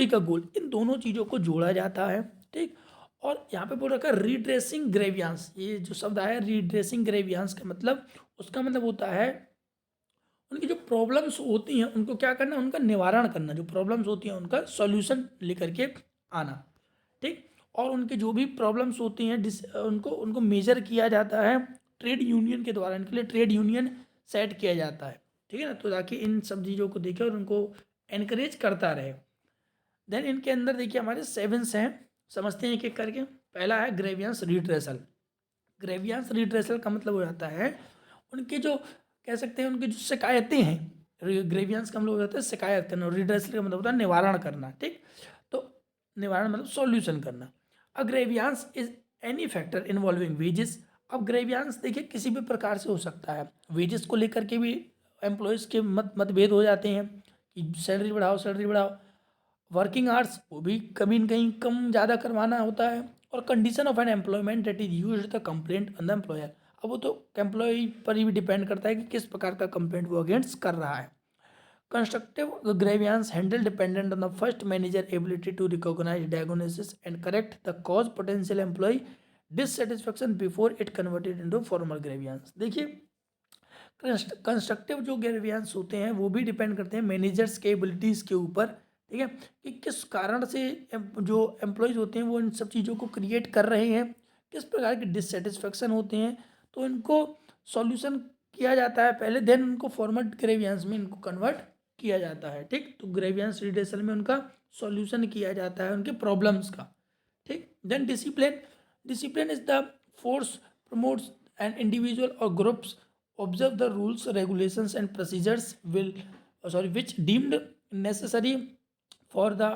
का गोल, इन दोनों चीज़ों को जोड़ा जाता है। ठीक, और यहाँ पे बोल रखा है रीड्रेसिंग ग्रेवियांस, ये जो शब्द आया रीड्रेसिंग ग्रेवियांस का मतलब, उसका मतलब होता है उनकी जो प्रॉब्लम्स होती हैं उनको क्या करना, उनका निवारण करना, जो प्रॉब्लम्स होती हैं उनका सॉल्यूशन लेकर के आना। ठीक, और उनके जो भी प्रॉब्लम्स होती हैं उनको उनको मेजर किया जाता है ट्रेड यूनियन के द्वारा, इनके लिए ट्रेड यूनियन सेट किया जाता है। ठीक है ना, तो ताकि इन सब चीज़ों को देखे और उनको एनकरेज करता रहे। देन इनके अंदर देखिए हमारे 7 हैं, समझते हैं एक एक करके। पहला है ग्रेवियंस रिट्रेसल। ग्रेवियंस रिट्रेसल का मतलब हो जाता है उनके जो, कह सकते हैं उनकी जो शिकायतें हैं, ग्रेवियंस का मतलब हो जाता है शिकायत करना, और रिट्रेसल का मतलब होता है निवारण करना। ठीक, तो निवारण मतलब सॉल्यूशन करना। A grievance is any factor involving wages. अब ग्रेवियंस देखिए किसी भी प्रकार से हो सकता है, वेजेस को लेकर के भी एम्प्लॉयज़ के मतभेद हो जाते हैं कि सैलरी बढ़ाओ सैलरी बढ़ाओ। वर्किंग आवर्स वो भी कभी न कहीं कम ज़्यादा करवाना होता है। और condition of an employment that is used the complaint on the employer, अब वो तो एम्प्लॉय पर ही भी डिपेंड करता है कि किस प्रकार का कंप्लेंट वो अगेंस्ट कर रहा है। Constructive grievance handle dependent on the first manager ability to recognise, diagnosis and correct the cause potential employ dissatisfaction before it converted into formal grievance. देखिए कंस्ट्रक्टिव जो ग्रेवियंस होते हैं वो भी डिपेंड करते हैं मैनेजर्स के एबिलिटीज़ के ऊपर। ठीक है, कि किस कारण से जो एम्प्लॉयज़ होते हैं वो इन सब चीज़ों को क्रिएट कर रहे हैं, किस प्रकार के डिससेटिस्फेक्शन होते हैं, तो इनको सॉल्यूशन किया जाता है पहले, देन उनको फॉर्मल ग्रेवियंस में इनको कन्वर्ट किया जाता है। ठीक, तो ग्रेवियंस रिड्रेसल में उनका सॉल्यूशन किया जाता है उनके प्रॉब्लम्स का। ठीक, then discipline. Discipline is the force promotes an individual और groups observe the rules, regulations and procedures which deemed necessary for the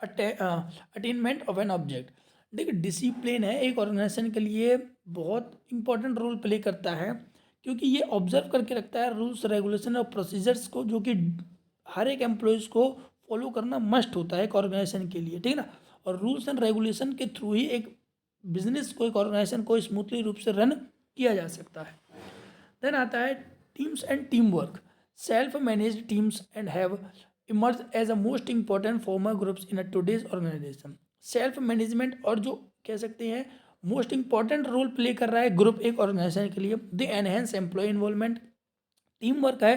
attainment of an object। देखिए डिसिप्लिन है एक ऑर्गेनाइजेशन के लिए बहुत इंपॉर्टेंट रोल प्ले करता है, क्योंकि ये ऑब्जर्व करके रखता है रूल्स रेगुलेशन और प्रोसीजर्स को, जो कि हर एक एम्प्लॉयज़ को फॉलो करना मस्ट होता है एक ऑर्गेनाइजेशन के लिए। ठीक है ना, और रूल्स एंड रेगुलेशन के थ्रू ही एक बिजनेस को, एक ऑर्गेनाइजेशन को स्मूथली रूप से रन किया जा सकता है। देन आता है teams and team work. Self managed teams and have emerge as a most important former groups in a today's organisation. Self management और जो कह सकते हैं मोस्ट इंपॉर्टेंट रोल प्ले कर रहा है ग्रुप एक ऑर्गेनाइजेशन के लिए। They enhance employ involvement. Team work है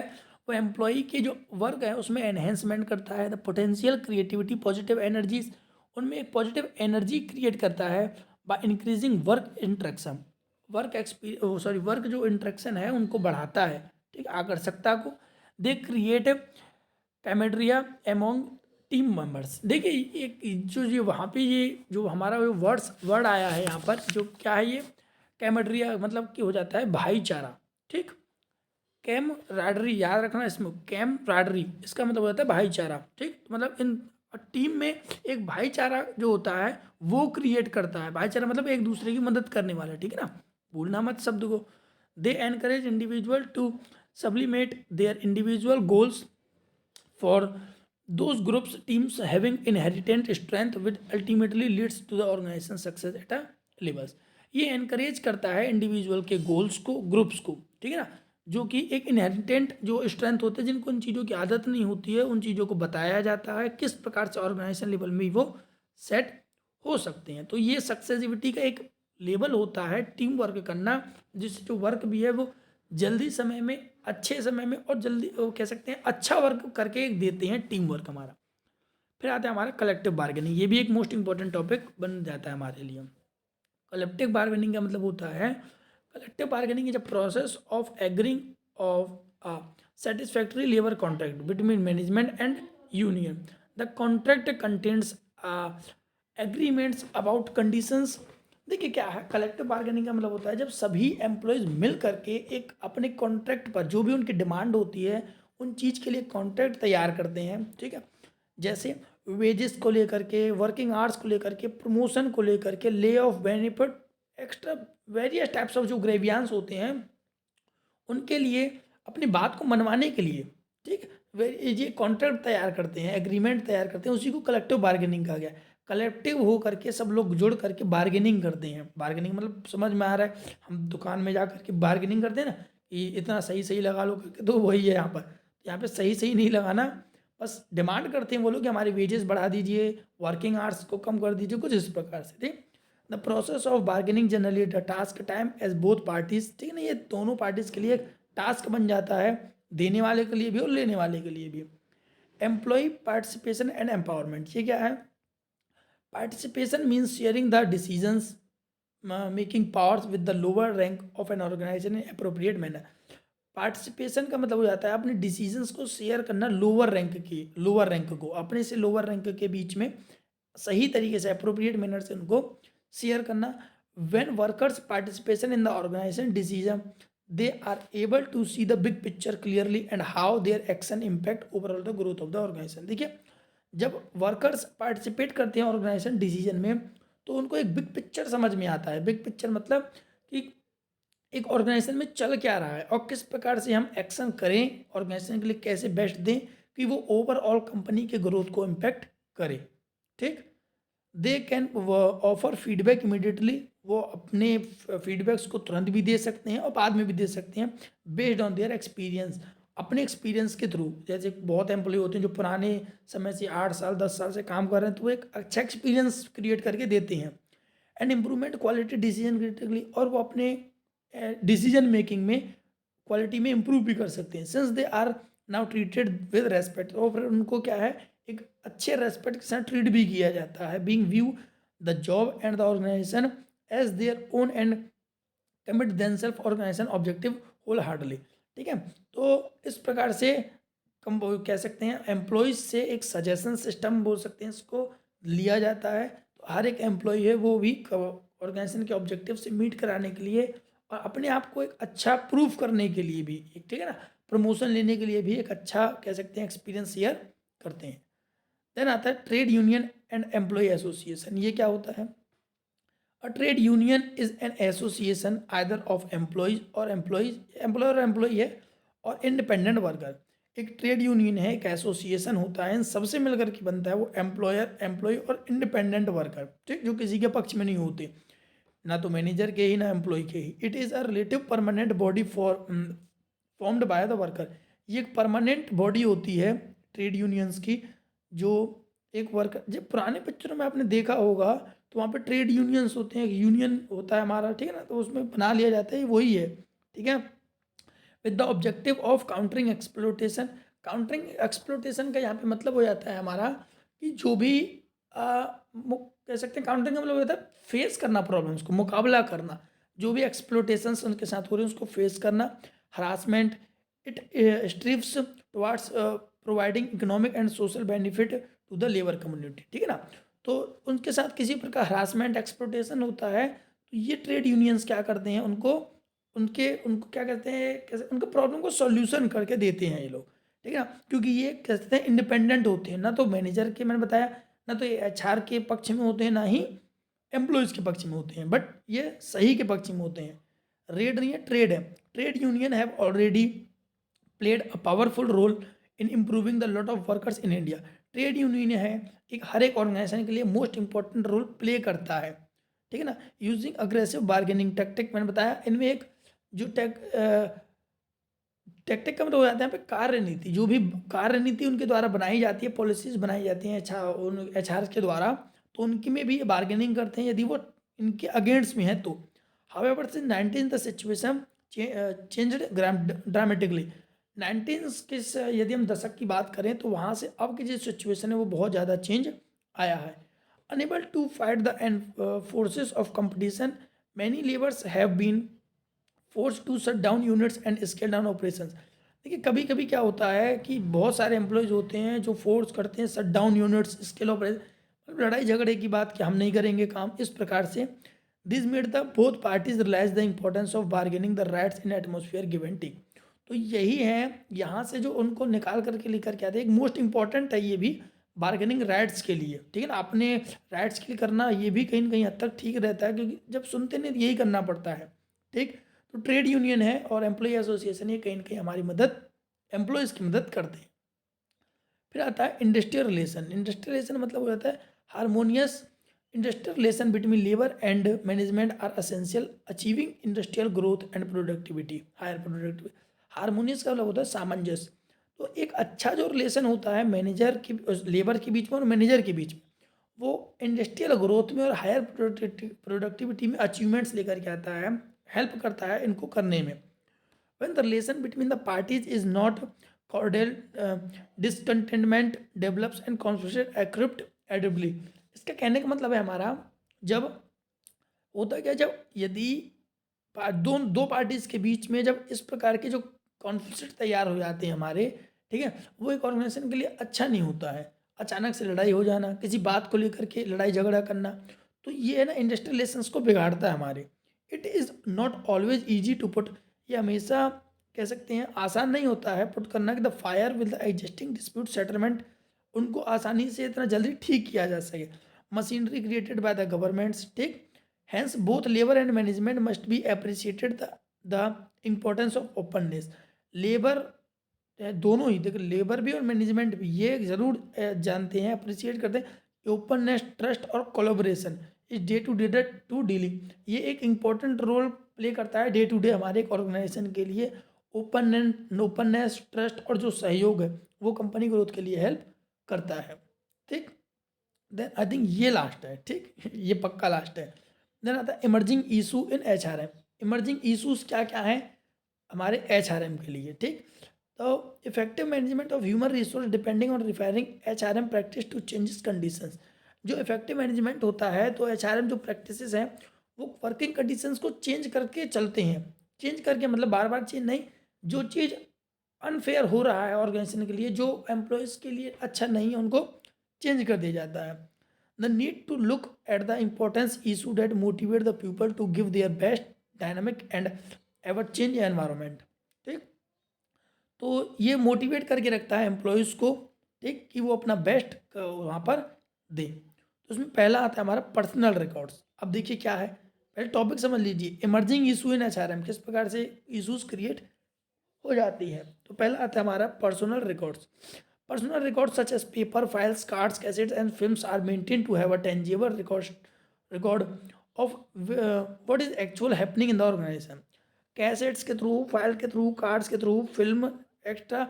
वो एम्प्लॉय की जो वर्क है उसमें एनहेंसमेंट करता है। The potential creativity positive energies, उनमें एक पॉजिटिव एनर्जी क्रिएट करता है by increasing work interaction. Work जो इंट्रैक्शन है उनको बढ़ाता है। ठीक, आकर्षकता को। They create camaraderie among team members, देखिए एक जो ये वहाँ पे ये जो हमारा वर्ड आया है यहाँ पर, जो क्या है ये कैमड्रिया, मतलब कि हो जाता है भाईचारा, ठीक। कैमराडरी याद रखना, इसमें कैमराडरी इसका मतलब हो जाता है भाईचारा, ठीक। मतलब इन टीम में एक भाईचारा जो होता है वो क्रिएट करता है। भाईचारा मतलब एक दूसरे की मदद करने वाला, ठीक है ना, भूलना मत शब्द को। They encourage individual to sublimate their individual goals for those groups teams having inherent strength which ultimately leads to the organization success at a levels। ये एनकरेज करता है इंडिविजुअल के गोल्स को, ग्रुप्स को, ठीक है ना, जो कि एक इनहेरिटेंट जो स्ट्रेंथ होते हैं, जिनको उन चीज़ों की आदत नहीं होती है, उन चीज़ों को बताया जाता है किस प्रकार से ऑर्गेनाइजेशन लेवल में वो सेट हो सकते हैं। तो ये सक्सेसिविटी का एक लेवल होता है, टीम वर्क करना, जिससे जो वर्क भी है वो जल्दी समय में, अच्छे समय में, और जल्दी वो कह सकते हैं अच्छा वर्क करके देते हैं, टीम वर्क हमारा। फिर आता है हमारा कलेक्टिव बार्गेनिंग, ये भी एक मोस्ट इंपॉर्टेंट टॉपिक बन जाता है हमारे लिए। कलेक्टिव बार्गेनिंग का मतलब होता है, collective bargaining is a process of agreeing of a satisfactory labor contract between management and union। The contract contains agreements about conditions। देखिए क्या है कलेक्टिव बार्गेनिंग का मतलब होता है, जब सभी एम्प्लॉयज़ मिल करके एक अपने कॉन्ट्रैक्ट पर जो भी उनकी डिमांड होती है उन चीज़ के लिए कॉन्ट्रैक्ट तैयार करते हैं, ठीक है। जैसे वेजेस को लेकर के, वर्किंग आवर्स को लेकर के, प्रमोशन को लेकर के, lay off benefit, extra various types of जो ग्रेवियांस होते हैं उनके लिए, अपनी बात को मनवाने के लिए, ठीक, ये कॉन्ट्रैक्ट तैयार करते हैं, एग्रीमेंट तैयार करते हैं, उसी को कलेक्टिव बार्गेनिंग कहा गया। कलेक्टिव हो करके सब लोग जुड़ करके बार्गेनिंग करते हैं। बार्गेनिंग मतलब समझ में आ रहा है, हम दुकान में जा करके बार्गेनिंग करते हैं ना कि इतना सही सही लगा लो करके, तो वही है यहाँ पे सही सही नहीं लगाना, बस डिमांड करते हैं वो लोग कि हमारी वेजेस बढ़ा दीजिए, वर्किंग आवर्स को कम कर दीजिए, कुछ इस प्रकार से, ठीक। The process of bargaining generally the task time as both parties, ठीक है ना, ये दोनों पार्टीज के लिए एक टास्क बन जाता है, देने वाले के लिए भी और लेने वाले के लिए भी। एम्प्लॉय पार्टिसिपेशन एंड एम्पावरमेंट, ये क्या है? Participation means sharing the decisions making powers with the lower rank of an organisation in appropriate manner. Participation का मतलब हो जाता है अपने डिसीजंस को शेयर करना लोअर रैंक को अपने से लोअर रैंक के बीच में सही तरीके से अप्रोप्रिएट मैनर से उनको शेयर करना। When workers participation in the organisation decision they are able to see the big picture clearly and how their action impact overall the growth of the organisation. देखिए जब वर्कर्स पार्टिसिपेट करते हैं organisation decision में तो उनको एक big picture समझ में आता है। बिग पिक्चर मतलब कि एक ऑर्गेनाइजेशन में चल क्या रहा है और किस प्रकार से हम एक्शन करें, ऑर्गेनाइजेशन के लिए कैसे बेस्ट दें कि वो ओवरऑल कंपनी के ग्रोथ को इम्पैक्ट करे, ठीक। They can offer feedback immediately, वो अपने फीडबैक्स को तुरंत भी दे सकते हैं और बाद में भी दे सकते हैं, बेस्ड ऑन देयर एक्सपीरियंस, अपने एक्सपीरियंस के थ्रू। जैसे बहुत एम्प्लॉय होते हैं जो पुराने समय से 8 साल 10 साल से काम कर रहे हैं, तो वो एक अच्छा एक्सपीरियंस क्रिएट करके देते हैं। And improvement quality decision critically, और वो अपने डिसीजन मेकिंग में क्वालिटी में इम्प्रूव भी कर सकते हैं। Since they are now treated with respect, और फिर उनको क्या है एक अच्छे रेस्पेक्ट के साथ ट्रीट भी किया जाता है। Being view the job and the organisation as their own and commit themselves organisation objective wholeheartedly, ठीक है। तो इस प्रकार से कम कह सकते हैं एम्प्लॉयज से एक सजेशन सिस्टम बोल सकते हैं इसको लिया जाता है। तो हर एक एम्प्लॉय है वो भी ऑर्गेनाइजेशन के ऑब्जेक्टिव से मीट कराने के लिए और अपने आप को एक अच्छा प्रूफ करने के लिए भी एक, ठीक है ना, प्रमोशन लेने के लिए भी एक अच्छा कह सकते हैं एक्सपीरियंस शेयर करते हैं। देन आता है trade union and employ association. ये क्या होता है? A trade union is an association either of employees और एम्प्लॉय और एम्प्लॉय है और इंडिपेंडेंट वर्कर। एक ट्रेड यूनियन है, एक एसोसिएशन होता है, इन सबसे मिलकर के बनता है वो एम्प्लॉयर, एम्प्लॉय और इंडिपेंडेंट वर्कर, ठीक, जो किसी के पक्ष में नहीं होते, ना तो मैनेजर के ही ना एम्प्लॉय के ही। It is a relative permanent body formed by the worker. ये एक परमानेंट बॉडी होती है ट्रेड यूनियंस की, जो एक वर्कर, जब पुराने पिक्चरों में आपने देखा होगा तो वहाँ पे ट्रेड यूनियंस होते हैं, एक यूनियन होता है हमारा, ठीक है ना, तो उसमें बना लिया जाता है, वही है, ठीक है। With the objective of countering exploitation. Countering exploitation का यहाँ पे मतलब हो जाता है हमारा कि जो भी कह सकते हैं काउंटरिंग का मतलब होता है फेस करना प्रॉब्लम्स को, मुकाबला करना, जो भी एक्सप्लोटेशंस उनके साथ हो रहे हैं उसको फेस करना। Harassment, it strives towards providing economic and social benefit to the labour community, ठीक है ना। तो उनके साथ किसी प्रकार हरासमेंट एक्सप्लॉयटेशन होता है तो ये ट्रेड यूनियंस क्या करते हैं, उनको उनको क्या कहते हैं, कैसे उनका प्रॉब्लम को सॉल्यूशन करके देते हैं ये लोग, ठीक है ना। क्योंकि ये कहते हैं इंडिपेंडेंट होते हैं, ना तो मैनेजर के, मैंने बताया, ना तो ये एचआर के पक्ष में होते हैं, ना ही एम्प्लॉयज़ के पक्ष में होते हैं, बट ये सही के पक्ष में होते हैं। रेड नहीं है, ट्रेड है। Trade union have already played a powerful role in improving the lot of workers in India. Trade union है एक हर एक ऑर्गेनाइजेशन के लिए मोस्ट इंपॉर्टेंट रोल प्ले करता है, ठीक है ना। यूजिंग अग्रेसिव बार्गेनिंग टैक्टिक, मैंने बताया इनमें एक जो टैक्टिक का मतलब हो जाता है यहाँ पे कार्यनीति, जो भी कार्यनीति उनके द्वारा बनाई जाती है, पॉलिसीज बनाई जाती हैं एचआर के द्वारा, तो उनकी में भी बार्गेनिंग करते हैं यदि वो इनके अगेंस्ट में है तो। However since 19 the situation changed dramatically. 19 के यदि हम दशक की बात करें तो वहाँ से अब की जो सिचुएशन है वो बहुत ज़्यादा चेंज आया है। Unable to fight the forces of competition, many labours have been force to shut down units and scale down operations. देखिए कभी कभी क्या होता है कि बहुत सारे एम्प्लॉयज़ होते हैं जो फोर्स करते हैं shut down units, scale operation, मतलब लड़ाई झगड़े की बात कि हम नहीं करेंगे काम, इस प्रकार से। This made the both parties realise the importance of bargaining the rights in atmosphere give and take. तो यही है यहाँ से जो उनको निकाल करके लेकर के आते हैं, एक मोस्ट इंपॉर्टेंट है ये भी बार्गेनिंग राइट्स के लिए, ठीक है ना। अपने राइट्स के लिए करना ये भी कहीं ना कहीं हद तक ठीक रहता है, क्योंकि जब सुनते नहीं तो यही करना पड़ता है, ठीक। तो ट्रेड यूनियन है और एम्प्लॉय एसोसिएशन ये कहीं ना कहीं हमारी मदद, एम्प्लॉयज़ की मदद करते हैं। फिर आता है इंडस्ट्रियल रिलेशन। इंडस्ट्रियल रिलेशन मतलब हो जाता है harmonious industrial relation between labour and management are essential achieving industrial growth and productivity, higher productivity. Harmonious का मतलब होता है सामंजस्य। तो एक अच्छा जो रिलेशन होता है मैनेजर की, लेबर के बीच में और मैनेजर के बीच में, वो इंडस्ट्रियल ग्रोथ में और हायर प्रोडक्टिविटी में अचीवमेंट्स लेकर के आता है, हेल्प करता है इनको करने में। when the relation between the parties is not cordial, discontentment develops and conflict accrued adibly। इसका कहने का मतलब है हमारा, जब होता क्या, जब यदि दो पार्टीज के बीच में जब इस प्रकार के जो कॉन्फ्लिक्ट तैयार हो जाते हैं हमारे, ठीक है, वो एक ऑर्गेनाइजेशन के लिए अच्छा नहीं होता है। अचानक से लड़ाई हो जाना, किसी बात को लेकर के लड़ाई झगड़ा करना, तो ये है ना इंडस्ट्रियल रिलेशंस को बिगाड़ता है हमारे। It is not always easy to put, ये हमेशा कह सकते हैं आसान नहीं होता है पुट करना कि the fire with the existing dispute settlement, उनको आसानी से इतना जल्दी ठीक किया जा सके। Machinery created by the governments, ठीक। Hence, both labor and management must be appreciated the importance of openness। Labour दोनों ही, देखो लेबर भी और मैनेजमेंट भी ये जरूर जानते हैं, अप्रिशिएट करते हैं ओपननेस, ट्रस्ट और कोलैबोरेशन इस डे टू डीलिंग। ये एक इम्पोर्टेंट रोल प्ले करता है डे टू डे हमारे एक ऑर्गेनाइजेशन के लिए। ओपननेस, ट्रस्ट और जो सहयोग है वो कंपनी ग्रोथ के लिए हेल्प करता है, ठीक। देन आई थिंक ये लास्ट है, ठीक, ये पक्का लास्ट है। देन आता है emerging issue in HRM. Emerging issues क्या क्या हैं हमारे एचआरएम के लिए, ठीक। तो effective management of human resource depending on refiring HRM practice to changes conditions. जो इफेक्टिव मैनेजमेंट होता है तो एचआरएम जो प्रैक्टिसेस हैं वो वर्किंग कंडीशंस को चेंज करके चलते हैं। चेंज करके मतलब बार बार चेंज नहीं, जो चीज़ अनफेयर हो रहा है ऑर्गेनाइजेशन के लिए, जो एम्प्लॉयज़ के लिए अच्छा नहीं है, उनको चेंज कर दिया जाता है। The need to look at the importance issue that motivate the people to give their best dynamic and ever change environment, ठीक। तो ये मोटिवेट करके रखता है एम्प्लॉयज़ को, ठीक, कि वो अपना बेस्ट वहाँ पर दे। तो उसमें पहला आता है हमारा पर्सनल रिकॉर्ड्स। अब देखिए क्या है, पहले टॉपिक समझ लीजिए, इमर्जिंग इशू इन एचआरएम, किस प्रकार से इशूज़ क्रिएट हो जाती है। तो पहला आता है हमारा personal records. Personal records such as paper, files, cards, cassettes, and films are maintained to have a tangible record of what is actual happening in the organization। Cassettes के थ्रू, फाइल के थ्रू, कार्ड्स के through, film extra,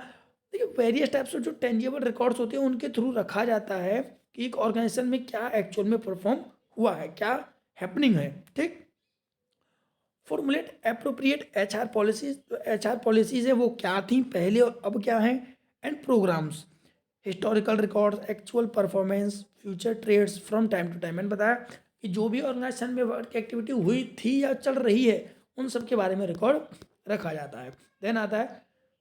देखिए various types of जो tangible records होते हैं उनके through रखा जाता है कि एक ऑर्गेनाइजेशन में क्या एक्चुअल में परफॉर्म हुआ है, क्या हैपनिंग है, ठीक। फॉर्मुलेट अप्रोप्रिएट एचआर पॉलिसीज, जो एचआर पॉलिसीज है वो क्या थी पहले और अब क्या है, and programmes, historical records, actual performance, future trends from time to time. मैंने बताया कि जो भी ऑर्गेनाइजेशन में वर्क एक्टिविटी हुई थी या चल रही है उन सब के बारे में रिकॉर्ड रखा जाता है। देन आता है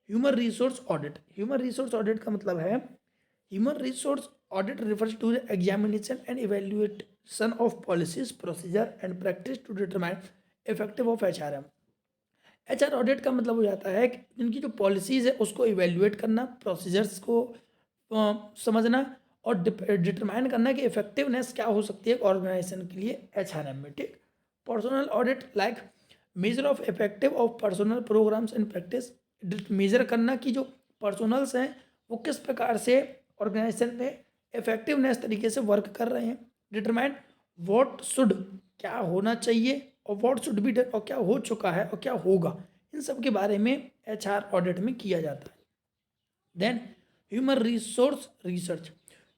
human resource audit. Human resource audit का मतलब है human resource Audit refers to the examination and evaluation of policies, procedure and practice to determine effective of HRM. HR audit का मतलब हो जाता है कि जिनकी जो पॉलिसीज़ है उसको इवेल्युएट करना, प्रोसीजर्स को समझना और डिटरमाइन करना कि इफेक्टिवनेस क्या हो सकती है ऑर्गेनाइजेशन के लिए HRM में, ठीक। Personal audit like measure of effective of personal programmes and practice, measure करना कि जो पर्सनल्स हैं वो किस प्रकार से ऑर्गेनाइजेशन में इफेक्टिवनेस तरीके से वर्क कर रहे हैं। डिटरमाइन व्हाट शुड, क्या होना चाहिए, और व्हाट शुड बी डन, और क्या हो चुका है और क्या होगा, इन सब के बारे में HR ऑडिट में किया जाता है। Then human resource research.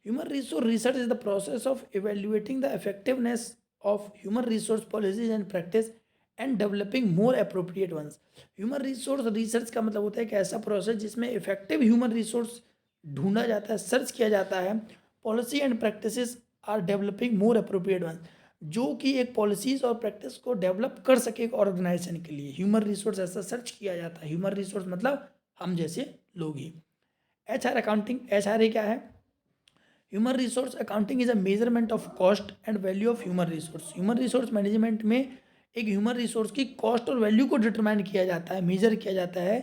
Human resource research is the process of evaluating the effectiveness of human resource policies and practice and developing more appropriate ones. Human resource research का मतलब होता है एक ऐसा प्रोसेस जिसमें इफेक्टिव ह्यूमन रिसोर्स ढूंढा जाता है, सर्च किया जाता है, policy and practices are developing more appropriate ones, जो कि एक पॉलिसीज और प्रैक्टिस को डेवलप कर सके एक ऑर्गेनाइजेशन के लिए। ह्यूमन रिसोर्स ऐसा सर्च किया जाता है। ह्यूमन रिसोर्स मतलब हम जैसे लोग ही। HR अकाउंटिंग, HRA क्या है? Human resource accounting is a measurement of cost and value of human resource. Human resource management में एक ह्यूमन रिसोर्स की कॉस्ट और वैल्यू को डिटरमाइन किया जाता है, मेजर किया जाता है।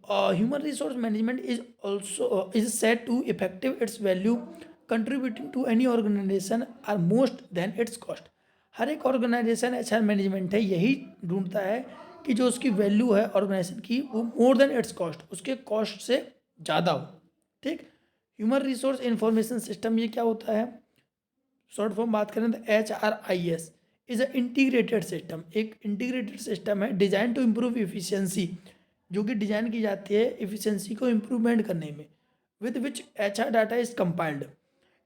Human resource management is also is set to effective its value contributing to any organisation are most then its cost. हर एक ऑर्गेनाइजेशन HR मैनेजमेंट है यही ढूंढता है कि जो उसकी वैल्यू है ऑर्गेनाइजेशन की वो मोर देन इट्स कॉस्ट, उसके कॉस्ट से ज़्यादा हो, ठीक। ह्यूमन रिसोर्स इंफॉर्मेशन सिस्टम ये क्या होता है? शॉर्ट फॉर्म बात करें तो HRIS is a integrated system, एक इंटीग्रेटेड सिस्टम है डिजाइन टू इम्प्रूव इफिशियंसी, जो कि डिजाइन की जाती है इफिशियंसी को इम्प्रूवमेंट करने में, with which HR data is compiled.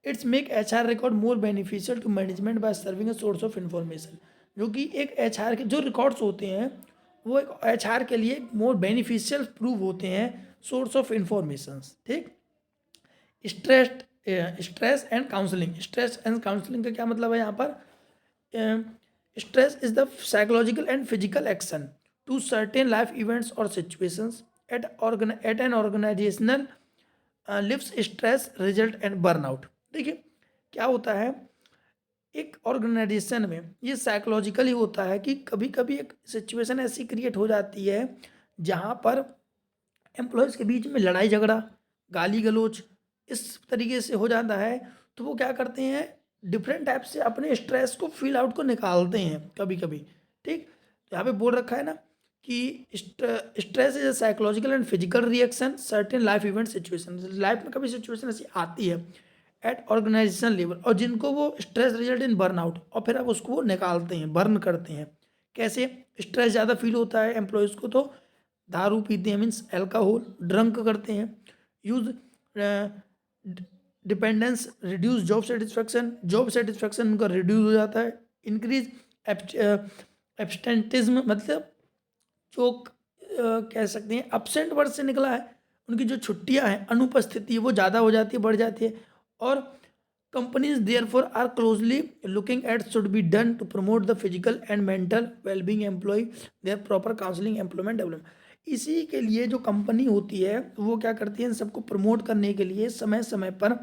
Its make HR record more beneficial to management by serving a source of information, जो कि एक HR के जो रिकॉर्ड्स होते हैं वो एक HR के लिए मोर बेनिफिशियल प्रूव होते हैं, सोर्स ऑफ इंफॉर्मेशन, ठीक। Stress stress and counselling. Stress and counselling का क्या मतलब है यहाँ पर? Stress is the psychological and physical action to certain life events और situations at an organisational lives stress result and burnout. देखिए क्या होता है एक ऑर्गेनाइजेशन में, ये साइकोलॉजिकली होता है कि कभी कभी एक सिचुएशन ऐसी क्रिएट हो जाती है जहाँ पर एम्प्लॉयज़ के बीच में लड़ाई झगड़ा, गाली गलौज इस तरीके से हो जाता है, तो वो क्या करते हैं डिफरेंट टाइप से अपने स्ट्रेस को फील आउट को निकालते हैं कभी कभी, ठीक। तो यहाँ पे बोल रखा है ना कि stress is a psychological and physical reaction certain life event situation. Life में कभी सिचुएशन ऐसी आती है एट ऑर्गेनाइजेशन लेवल और जिनको वो स्ट्रेस रिजल्ट इन बर्नआउट, और फिर अब उसको वो निकालते हैं, बर्न करते हैं। कैसे? स्ट्रेस ज़्यादा फील होता है एम्प्लॉयज़ को तो दारू पीते हैं, मीन्स अल्कोहल, ड्रंक करते हैं, use dependence, reduce job satisfaction उनका रिड्यूस हो जाता है, इंक्रीज एब्सटेंटिज्म, मतलब जो कह सकते हैं अपसेंट वर्ड से निकला है, उनकी जो छुट्टियां हैं, अनुपस्थिति वो ज़्यादा हो जाती है, बढ़ जाती है। और companies therefore are closely looking at should be done to promote the physical and mental wellbeing employ their proper counselling employment development. इसी के लिए जो कंपनी होती है वो क्या करती है इन सबको प्रमोट करने के लिए समय समय पर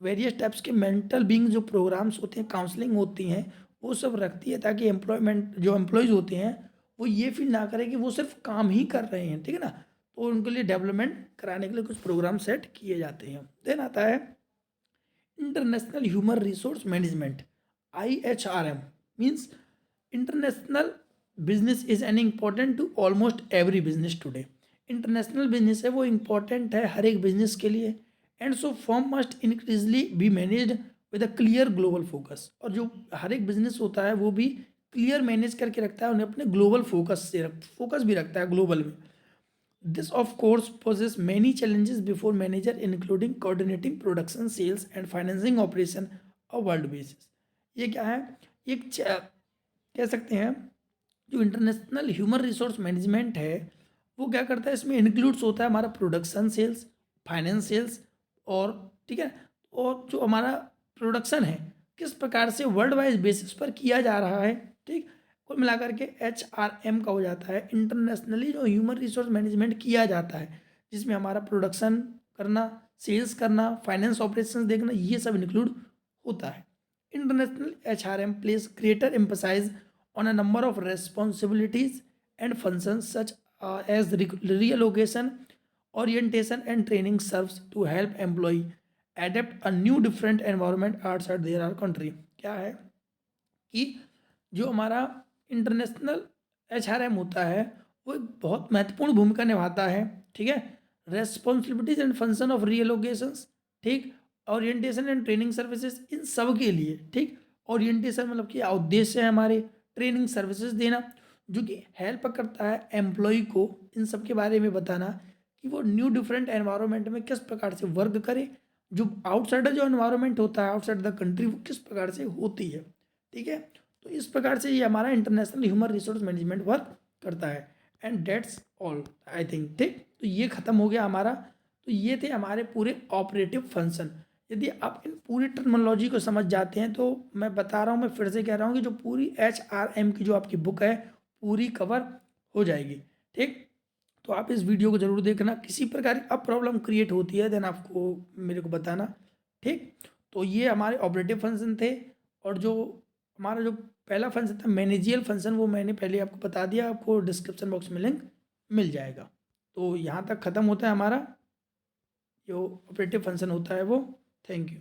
वेरियस टाइप्स के मेंटल बींग जो प्रोग्राम्स होते हैं, काउंसलिंग होती हैं, वो सब रखती है ताकि एम्प्लॉयमेंट जो एम्प्लॉयज़ होते हैं वो ये फील ना करें कि वो सिर्फ काम ही कर रहे हैं, ठीक है ना। तो उनके लिए डेवलपमेंट कराने के लिए कुछ प्रोग्राम सेट किए जाते हैं। देन आता है international human resource management, IHRM means international business is an important to almost every business today. International business है वो इम्पॉर्टेंट है हर एक बिजनेस के लिए, and so firm must increasingly be managed with a clear global focus. और जो हर एक बिजनेस होता है वो भी क्लियर मैनेज करके रखता है, उन्हें अपने ग्लोबल फोकस भी रखता है ग्लोबल में। This of course poses many challenges before manager including coordinating production, sales and financing operation of world basis. ये क्या है? एक कह सकते हैं जो इंटरनेशनल ह्यूमन रिसोर्स मैनेजमेंट है वो क्या करता है, इसमें इंक्लूड्स होता है हमारा प्रोडक्शन, सेल्स, फाइनेंस, सेल्स, और ठीक है, और जो हमारा प्रोडक्शन है किस प्रकार से वर्ल्ड वाइज बेसिस पर किया जा रहा है, ठीक। कुल मिलाकर के HRM का हो जाता है इंटरनेशनली जो ह्यूमन रिसोर्स मैनेजमेंट किया जाता है, जिसमें हमारा प्रोडक्शन करना, सेल्स करना, फाइनेंस ऑपरेशंस देखना, ये सब इंक्लूड होता है। International HRM place greater emphasise on a number of responsibilities and functions such as reallocation, orientation and training serves to help employee adapt a new different environment outside their country। क्या है कि जो हमारा international HRM होता है वो एक बहुत महत्वपूर्ण भूमिका निभाता है, ठीक है। रेस्पॉन्सिबिलिटीज एंड फंक्शन ऑफ रीएलोकेशंस, ठीक, ओरिएंटेशन एंड ट्रेनिंग सर्विसेज, इन सब के लिए, ठीक। ओरिएंटेशन मतलब कि उद्देश्य है हमारे, ट्रेनिंग सर्विसेज देना जो कि हेल्प करता है एम्प्लॉय को इन सब के बारे में बताना कि वो न्यू डिफरेंट एनवायरनमेंट में किस प्रकार से वर्क करे, जो आउटसाइडर जो एनवायरनमेंट होता है आउटसाइड द कंट्री वो किस प्रकार से होती है, ठीक है। तो इस प्रकार से ये हमारा international human resource management work करता है। And that's all I think, ठीक। तो ये ख़त्म हो गया हमारा। तो ये थे हमारे पूरे ऑपरेटिव फंक्शन। यदि आप इन पूरी टर्मिनोलॉजी को समझ जाते हैं तो मैं बता रहा हूँ, मैं फिर से कह रहा हूँ कि जो पूरी HRM की जो आपकी बुक है पूरी कवर हो जाएगी, ठीक। तो आप इस वीडियो को जरूर देखना। किसी प्रकार की अब प्रॉब्लम क्रिएट होती है देन आपको मेरे को बताना, ठीक। तो ये हमारे ऑपरेटिव फंक्शन थे। और जो हमारा जो पहला फंक्शन था मैनेजियल फंक्शन वो मैंने पहले आपको बता दिया, आपको डिस्क्रिप्शन बॉक्स में लिंक मिल जाएगा। तो यहाँ तक ख़त्म होता है हमारा जो ऑपरेटिव फंक्शन होता है वो। Thank you.